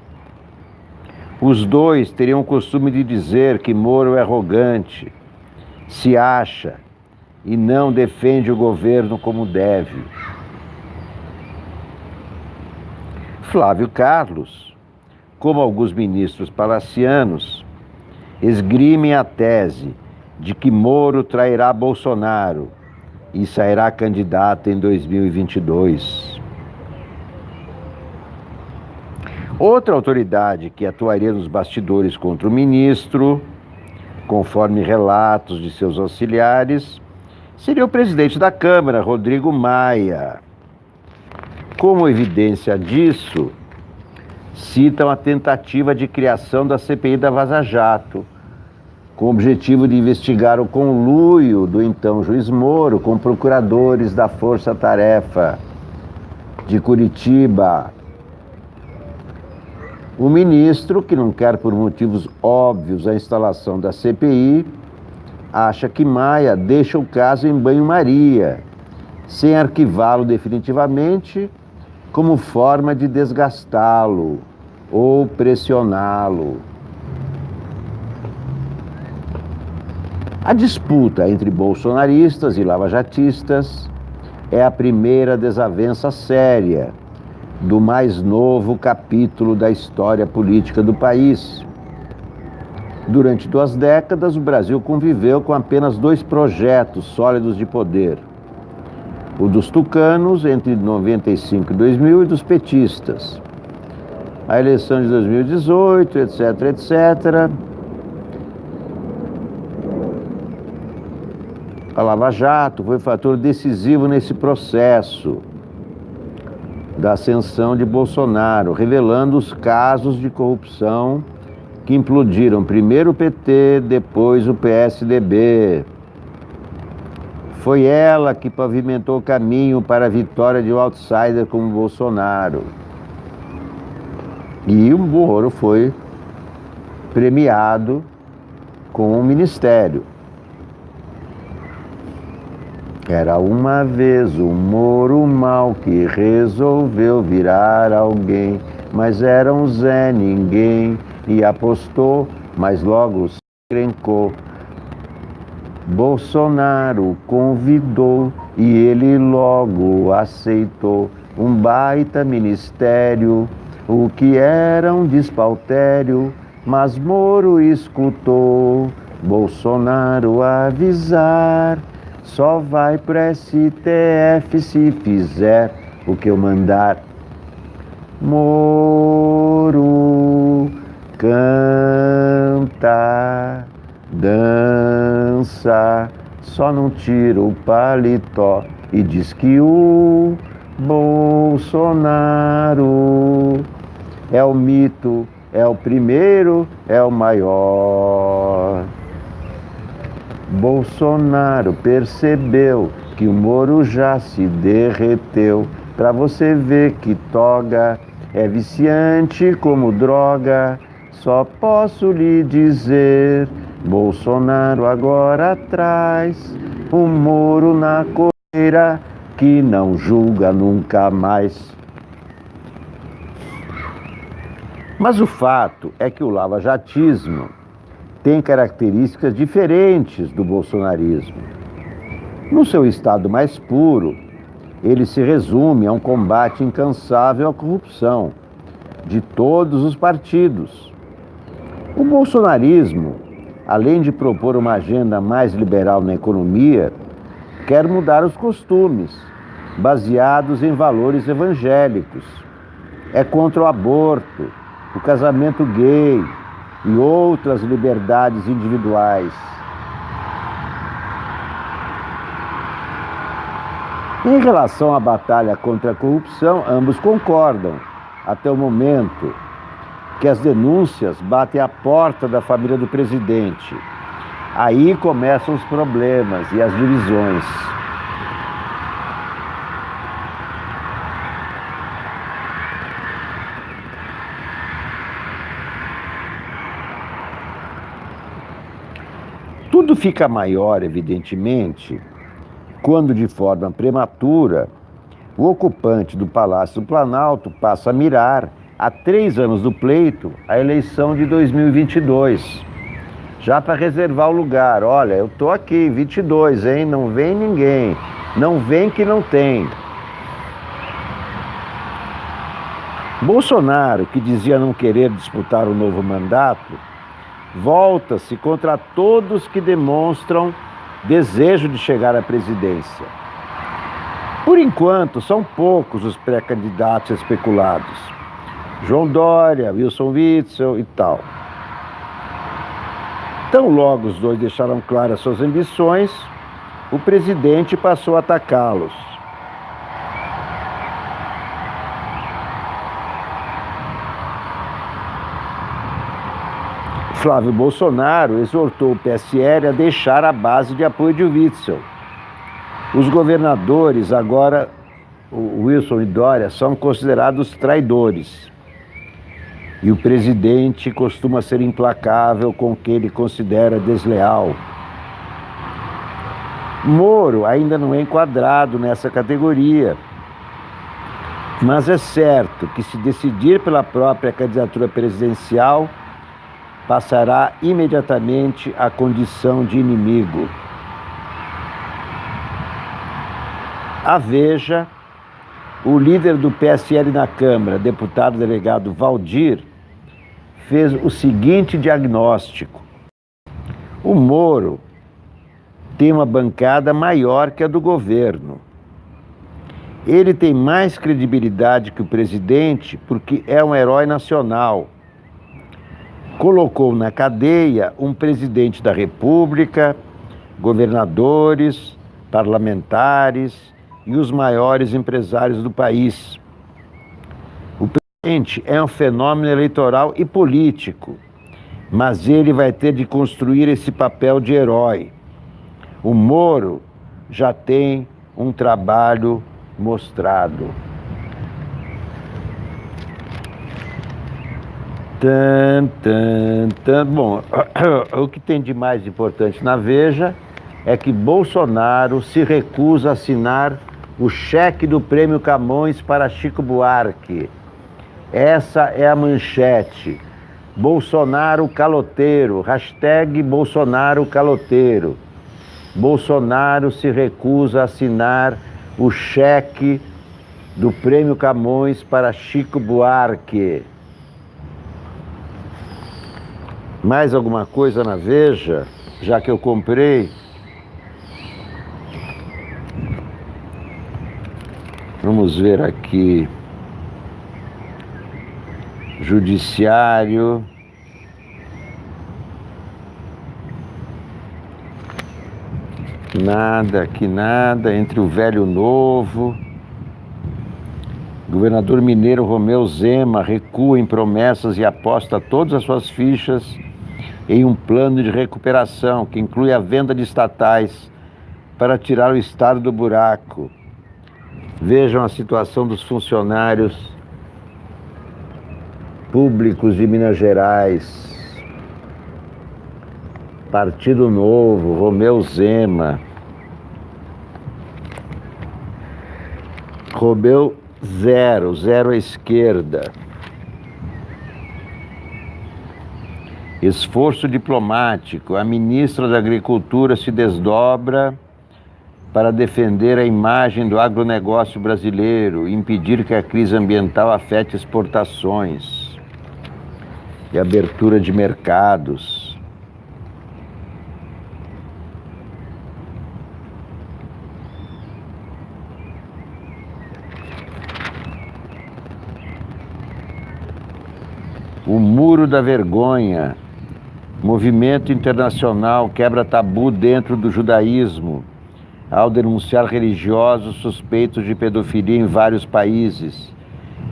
A: Os dois teriam o costume de dizer que Moro é arrogante, se acha e não defende o governo como deve. Flávio Carlos, como alguns ministros palacianos, esgrimem a tese de que Moro trairá Bolsonaro e sairá candidato em 2022. Outra autoridade que atuaria nos bastidores contra o ministro, conforme relatos de seus auxiliares, seria o presidente da Câmara, Rodrigo Maia. Como evidência disso, citam a tentativa de criação da CPI da Vaza Jato, com o objetivo de investigar o conluio do então juiz Moro com procuradores da Força Tarefa de Curitiba. O ministro, que não quer por motivos óbvios a instalação da CPI, acha que Maia deixa o caso em banho-maria sem arquivá-lo definitivamente como forma de desgastá-lo ou pressioná-lo. A disputa entre bolsonaristas e lavajatistas é a primeira desavença séria do mais novo capítulo da história política do país. Durante 2 décadas, o Brasil conviveu com apenas 2 projetos sólidos de poder: o dos tucanos, entre 95 e 2000, e dos petistas. A eleição de 2018, etc., etc. A Lava Jato foi fator decisivo nesse processo da ascensão de Bolsonaro, revelando os casos de corrupção que implodiram primeiro o PT, depois o PSDB. Foi ela que pavimentou o caminho para a vitória de um outsider como Bolsonaro. E o Moro foi premiado com um ministério. Era uma vez um Moro mau que resolveu virar alguém, mas era um Zé Ninguém e apostou, mas logo se encrencou. Bolsonaro convidou e ele logo aceitou um baita ministério, o que era um despautério, mas Moro escutou Bolsonaro avisar: só vai pro STF se fizer o que eu mandar. Moro canta, dança, só não tira o paletó e diz que o Bolsonaro é o mito, é o primeiro, é o maior. Bolsonaro percebeu que o Moro já se derreteu. Pra você ver que toga é viciante como droga. Só posso lhe dizer, Bolsonaro agora traz um Moro na coleira que não julga nunca mais. Mas o fato é que o lavajatismo tem características diferentes do bolsonarismo. No seu estado mais puro, ele se resume a um combate incansável à corrupção de todos os partidos. O bolsonarismo, além de propor uma agenda mais liberal na economia, quer mudar os costumes, baseados em valores evangélicos. É contra o aborto, o casamento gay e outras liberdades individuais. Em relação à batalha contra a corrupção, ambos concordam, até o momento que as denúncias batem à porta da família do presidente. Aí começam os problemas e as divisões. Tudo fica maior, evidentemente, quando, de forma prematura, o ocupante do Palácio do Planalto passa a mirar, há 3 anos do pleito, a eleição de 2022. Já para reservar o lugar. Olha, eu tô aqui, 22, hein? Não vem ninguém. Não vem que não tem. Bolsonaro, que dizia não querer disputar um novo mandato, volta-se contra todos que demonstram desejo de chegar à presidência. Por enquanto, são poucos os pré-candidatos especulados. João Dória, Wilson Witzel e tal. Tão logo os dois deixaram claras suas ambições, o presidente passou a atacá-los. Flávio Bolsonaro exortou o PSL a deixar a base de apoio de Witzel. Os governadores, agora, o Wilson e Dória, são considerados traidores. E o presidente costuma ser implacável com quem ele considera desleal. Moro ainda não é enquadrado nessa categoria, mas é certo que, se decidir pela própria candidatura presidencial, passará imediatamente à condição de inimigo. A Veja, o líder do PSL na Câmara, deputado delegado Valdir, fez o seguinte diagnóstico: o Moro tem uma bancada maior que a do governo. Ele tem mais credibilidade que o presidente porque é um herói nacional. Colocou na cadeia um presidente da República, governadores, parlamentares e os maiores empresários do país. O presidente é um fenômeno eleitoral e político, mas ele vai ter de construir esse papel de herói. O Moro já tem um trabalho mostrado. Bom, o que tem de mais importante na Veja é que Bolsonaro se recusa a assinar o cheque do Prêmio Camões para Chico Buarque. Essa é a manchete. Bolsonaro caloteiro, hashtag Bolsonaro caloteiro. Bolsonaro se recusa a assinar o cheque do Prêmio Camões para Chico Buarque. Mais alguma coisa na Veja, já que eu comprei? Vamos ver aqui. Judiciário. Nada, aqui nada. Entre o velho e o novo. Governador mineiro Romeu Zema recua em promessas e aposta todas as suas fichas em um plano de recuperação que inclui a venda de estatais para tirar o estado do buraco. Vejam a situação dos funcionários públicos de Minas Gerais. Partido Novo, Romeu Zema. Romeu zero à esquerda. Esforço diplomático. A ministra da Agricultura se desdobra para defender a imagem do agronegócio brasileiro e impedir que a crise ambiental afete exportações e abertura de mercados. O Muro da Vergonha. Movimento internacional quebra tabu dentro do judaísmo ao denunciar religiosos suspeitos de pedofilia em vários países,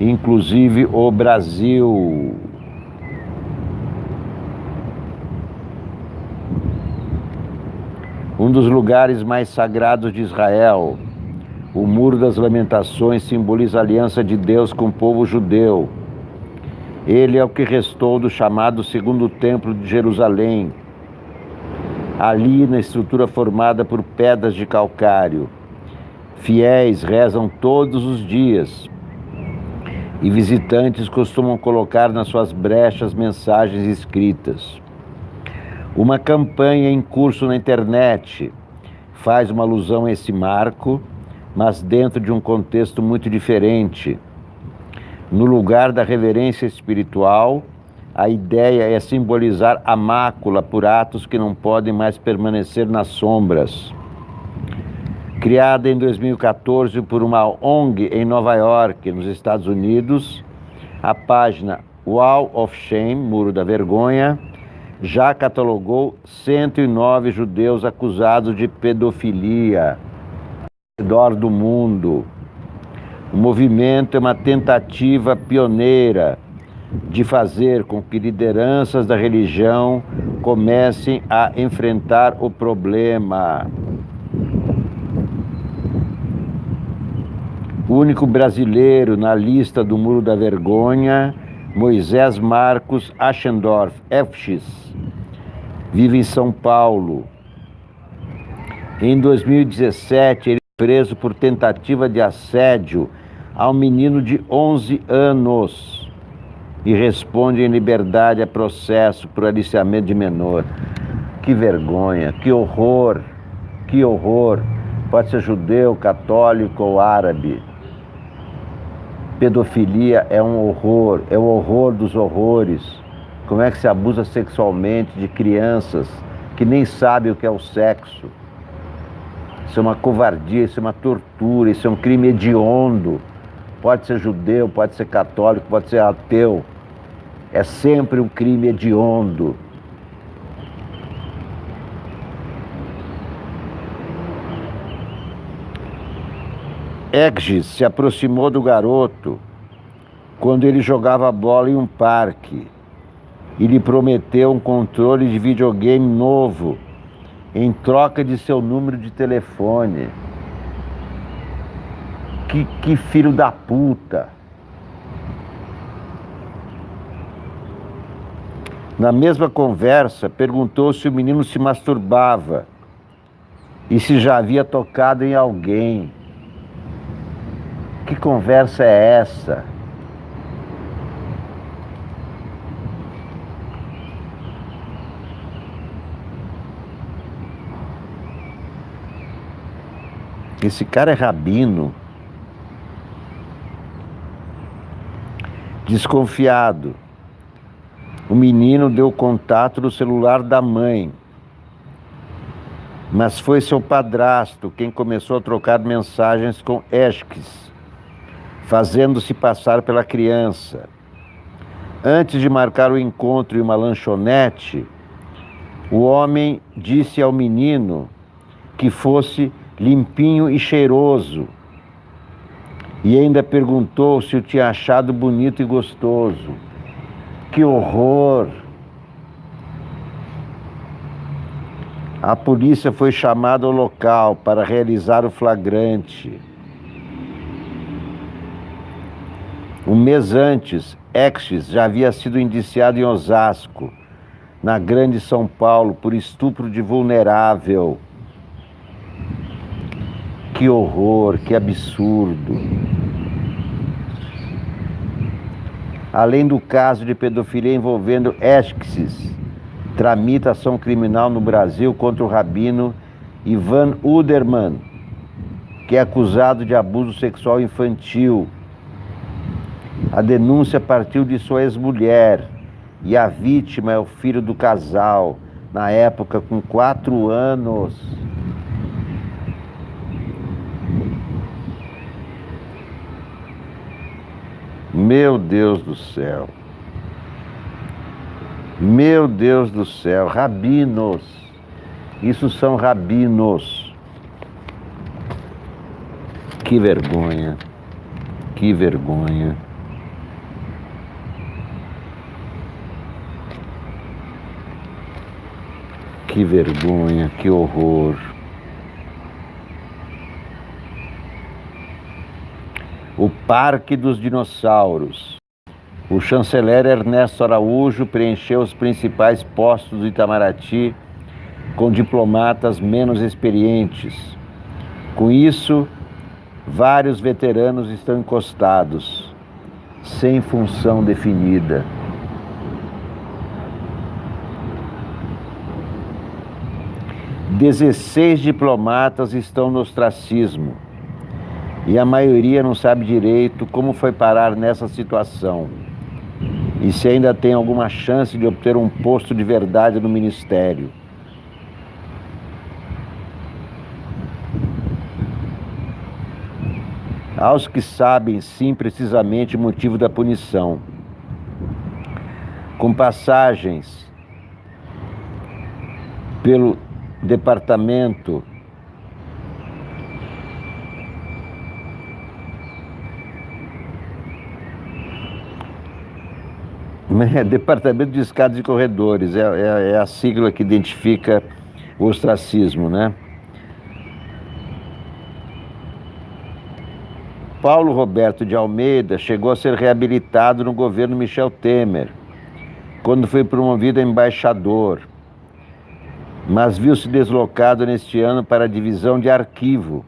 A: inclusive o Brasil. Um dos lugares mais sagrados de Israel, o Muro das Lamentações, simboliza a aliança de Deus com o povo judeu. Ele é o que restou do chamado Segundo Templo de Jerusalém, ali na estrutura formada por pedras de calcário. Fiéis rezam todos os dias e visitantes costumam colocar nas suas brechas mensagens escritas. Uma campanha em curso na internet faz uma alusão a esse marco, mas dentro de um contexto muito diferente. No lugar da reverência espiritual, a ideia é simbolizar a mácula por atos que não podem mais permanecer nas sombras. Criada em 2014 por uma ONG em Nova York, nos Estados Unidos, a página Wall of Shame, Muro da Vergonha, já catalogou 109 judeus acusados de pedofilia ao redor do mundo. O movimento é uma tentativa pioneira de fazer com que lideranças da religião comecem a enfrentar o problema. O único brasileiro na lista do Muro da Vergonha, Moisés Marcos Aschendorf, FX, vive em São Paulo. Em 2017, ele foi preso por tentativa de assédio ao menino de 11 anos e responde em liberdade a processo por aliciamento de menor. Que vergonha, que horror, que horror. Pode ser judeu, católico ou árabe. Pedofilia é um horror, é o horror dos horrores. Como é que se abusa sexualmente de crianças que nem sabem o que é o sexo? Isso é uma covardia, isso é uma tortura, isso é um crime hediondo. Pode ser judeu, pode ser católico, pode ser ateu. É sempre um crime hediondo. Egis se aproximou do garoto quando ele jogava bola em um parque e lhe prometeu um controle de videogame novo em troca de seu número de telefone. Que filho da puta! Na mesma conversa, perguntou se o menino se masturbava e se já havia tocado em alguém. Que conversa é essa? Esse cara é rabino. Desconfiado, o menino deu contato do celular da mãe, mas foi seu padrasto quem começou a trocar mensagens com Esques, fazendo-se passar pela criança. Antes de marcar o encontro em uma lanchonete, o homem disse ao menino que fosse limpinho e cheiroso, e ainda perguntou se o tinha achado bonito e gostoso. Que horror! A polícia foi chamada ao local para realizar o flagrante. Um mês antes, Exis já havia sido indiciado em Osasco, na Grande São Paulo, por estupro de vulnerável. Que horror, que absurdo. Além do caso de pedofilia envolvendo Esques, tramita ação criminal no Brasil contra o rabino Ivan Uderman, que é acusado de abuso sexual infantil. A denúncia partiu de sua ex-mulher e a vítima é o filho do casal, na época com 4 anos. Meu Deus do céu. Meu Deus do céu. Rabinos. Isso são rabinos. Que vergonha. Que vergonha. Que vergonha, que horror. O Parque dos Dinossauros. O chanceler Ernesto Araújo preencheu os principais postos do Itamaraty com diplomatas menos experientes. Com isso, vários veteranos estão encostados, sem função definida. Dezesseis diplomatas estão no ostracismo e a maioria não sabe direito como foi parar nessa situação e se ainda tem alguma chance de obter um posto de verdade no ministério. Aos que sabem, sim, precisamente o motivo da punição. Com passagens pelo departamento Departamento de Escadas e Corredores, é a sigla que identifica o ostracismo, né? Paulo Roberto de Almeida chegou a ser reabilitado no governo Michel Temer, quando foi promovido a embaixador. mas viu-se deslocado neste ano para a divisão de arquivo,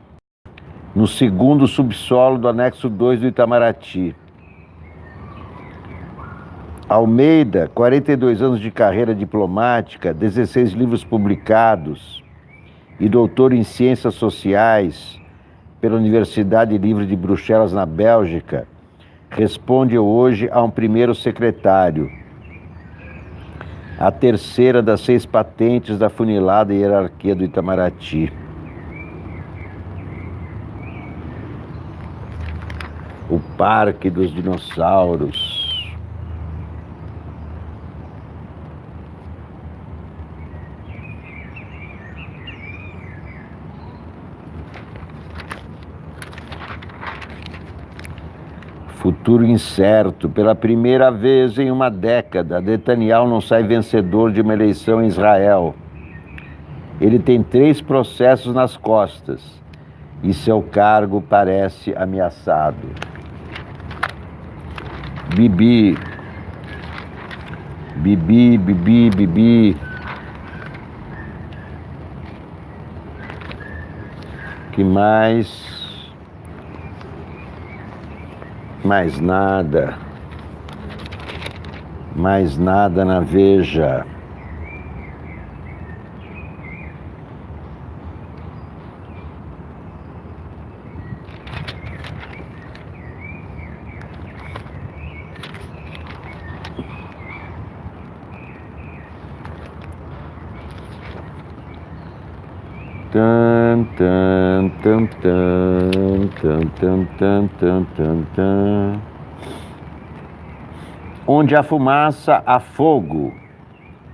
A: no segundo subsolo do anexo 2 do Itamaraty. Almeida, 42 anos de carreira diplomática, 16 livros publicados e doutor em Ciências Sociais pela Universidade Livre de Bruxelas, na Bélgica, responde hoje a um primeiro secretário, a terceira das 6 patentes da funilada hierarquia do Itamaraty. O Parque dos Dinossauros. Futuro incerto. Pela primeira vez em uma década, Netanyahu não sai vencedor de uma eleição em Israel. Ele tem 3 processos nas costas e seu cargo parece ameaçado. Bibi. Bibi, Bibi, Bibi. Que mais? Mais nada. Mais nada na Veja. Tan, tan, tan, tan, tan, tan, tan, tan, tan, tan. Onde há fumaça, há fogo.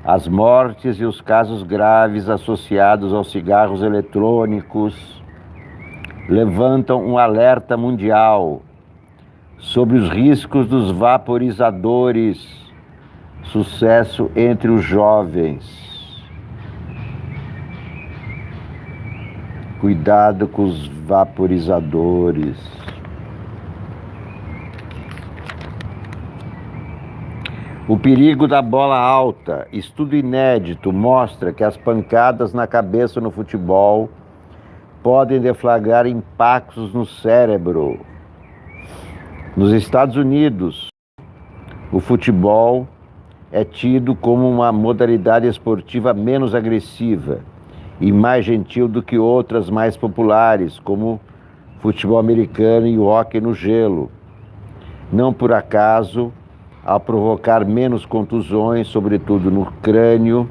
A: As mortes e os casos graves associados aos cigarros eletrônicos levantam um alerta mundial sobre os riscos dos vaporizadores. Sucesso entre os jovens. Cuidado com os vaporizadores. O perigo da bola alta. Estudo inédito mostra que as pancadas na cabeça no futebol podem deflagrar impactos no cérebro. Nos Estados Unidos, o futebol é tido como uma modalidade esportiva menos agressiva e mais gentil do que outras mais populares, como futebol americano e o hóquei no gelo. Não por acaso, ao provocar menos contusões, sobretudo no crânio,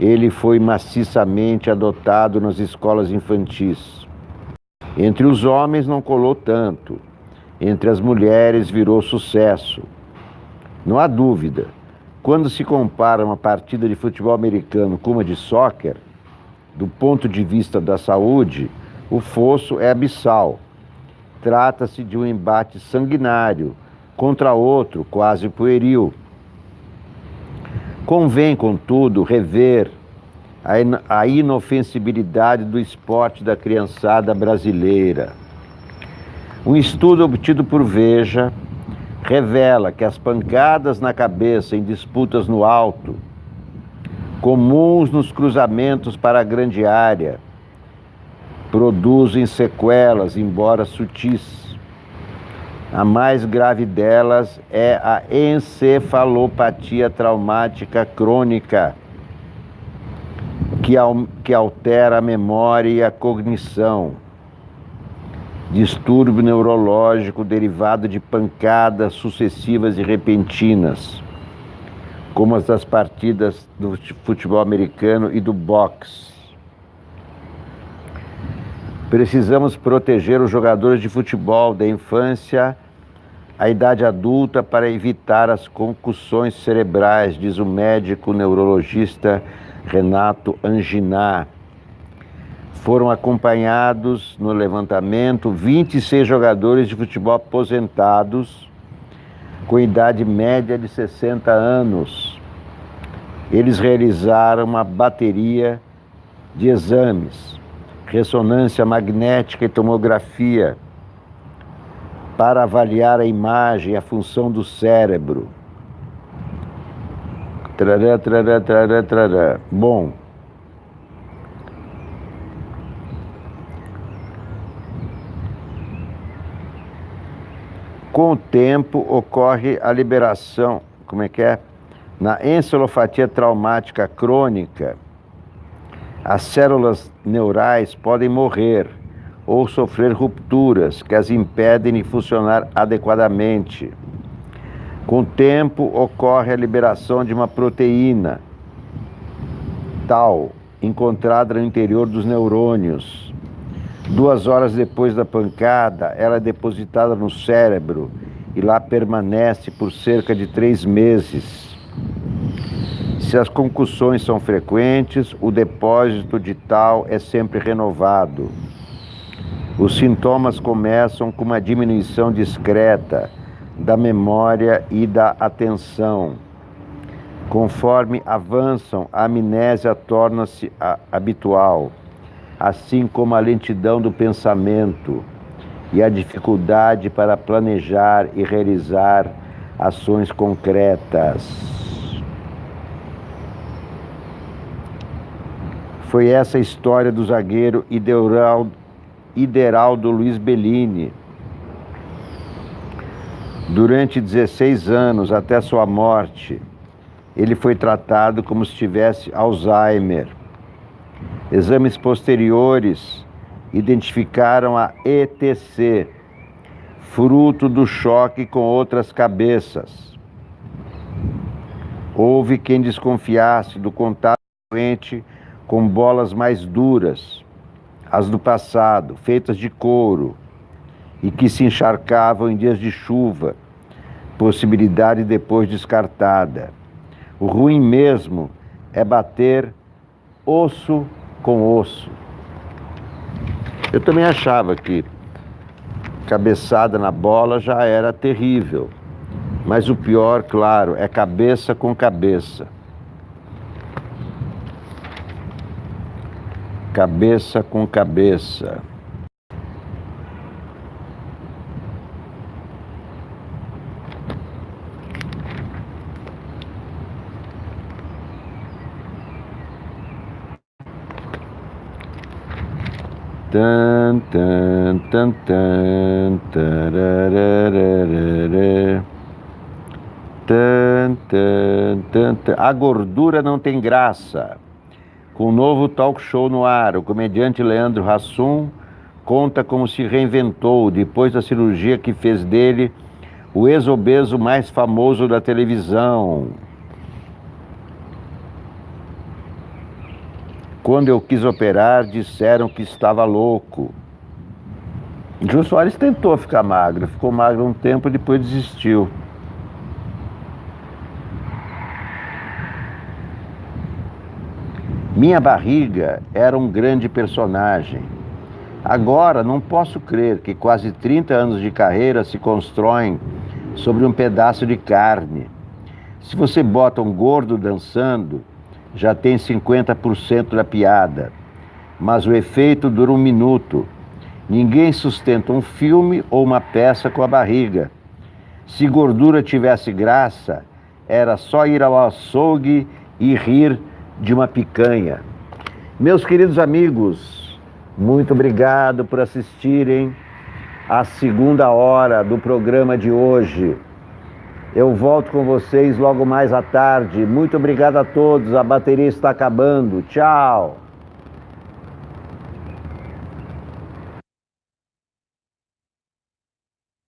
A: ele foi maciçamente adotado nas escolas infantis. Entre os homens não colou tanto, entre as mulheres virou sucesso. Não há dúvida, quando se compara uma partida de futebol americano com uma de soccer, do ponto de vista da saúde, o fosso é abissal. Trata-se de um embate sanguinário contra outro quase pueril. Convém, contudo, rever a inofensibilidade do esporte da criançada brasileira. Um estudo obtido por Veja revela que as pancadas na cabeça em disputas no alto, comuns nos cruzamentos para a grande área, produzem sequelas, embora sutis. A mais grave delas é a encefalopatia traumática crônica, que altera a memória e a cognição. Distúrbio neurológico derivado de pancadas sucessivas e repentinas, como as das partidas do futebol americano e do boxe. Precisamos proteger os jogadores de futebol da infância à idade adulta para evitar as concussões cerebrais, diz o médico neurologista Renato Anginá. Foram acompanhados no levantamento 26 jogadores de futebol aposentados com idade média de 60 anos. Eles realizaram uma bateria de exames, ressonância magnética e tomografia, para avaliar a imagem e a função do cérebro. Trará, trará, trará, trará. Bom, Com o tempo, ocorre a liberação, na encefalopatia traumática crônica, as células neurais podem morrer ou sofrer rupturas que as impedem de funcionar adequadamente. Com o tempo, ocorre a liberação de uma proteína, tau, encontrada no interior dos neurônios. 2 horas depois da pancada, ela é depositada no cérebro e lá permanece por cerca de 3 meses. Se as concussões são frequentes, o depósito de tau é sempre renovado. Os sintomas começam com uma diminuição discreta da memória e da atenção. Conforme avançam, a amnésia torna-se habitual, assim como a lentidão do pensamento e a dificuldade para planejar e realizar ações concretas. Foi essa a história do zagueiro Ideraldo Luiz Bellini. Durante 16 anos, até sua morte, ele foi tratado como se tivesse Alzheimer. Exames posteriores identificaram a ETC, fruto do choque com outras cabeças. Houve quem desconfiasse do contato frequente com bolas mais duras, as do passado, feitas de couro, e que se encharcavam em dias de chuva, possibilidade depois descartada. O ruim mesmo é bater osso com osso. Eu também achava que cabeçada na bola já era terrível, mas o pior, claro, é cabeça com cabeça. Cabeça com cabeça. Tan, tan, tan, tan, tararararara. Tan, tan, tan, tan. A gordura não tem graça. Com um novo talk show no ar, o comediante Leandro Hassum conta como se reinventou depois da cirurgia que fez dele o ex-obeso mais famoso da televisão. Quando eu quis operar, disseram que estava louco. Jô Soares tentou ficar magro, ficou magro um tempo e depois desistiu. Minha barriga era um grande personagem. Agora não posso crer que quase 30 anos de carreira se constroem sobre um pedaço de carne. Se você bota um gordo dançando, já tem 50% da piada. Mas o efeito dura 1 minuto. Ninguém sustenta um filme ou uma peça com a barriga. Se gordura tivesse graça, era só ir ao açougue e rir de uma picanha. Meus queridos amigos, muito obrigado por assistirem à 2ª hora do programa de hoje. Eu volto com vocês logo mais à tarde. Muito obrigado a todos, a bateria está acabando. Tchau!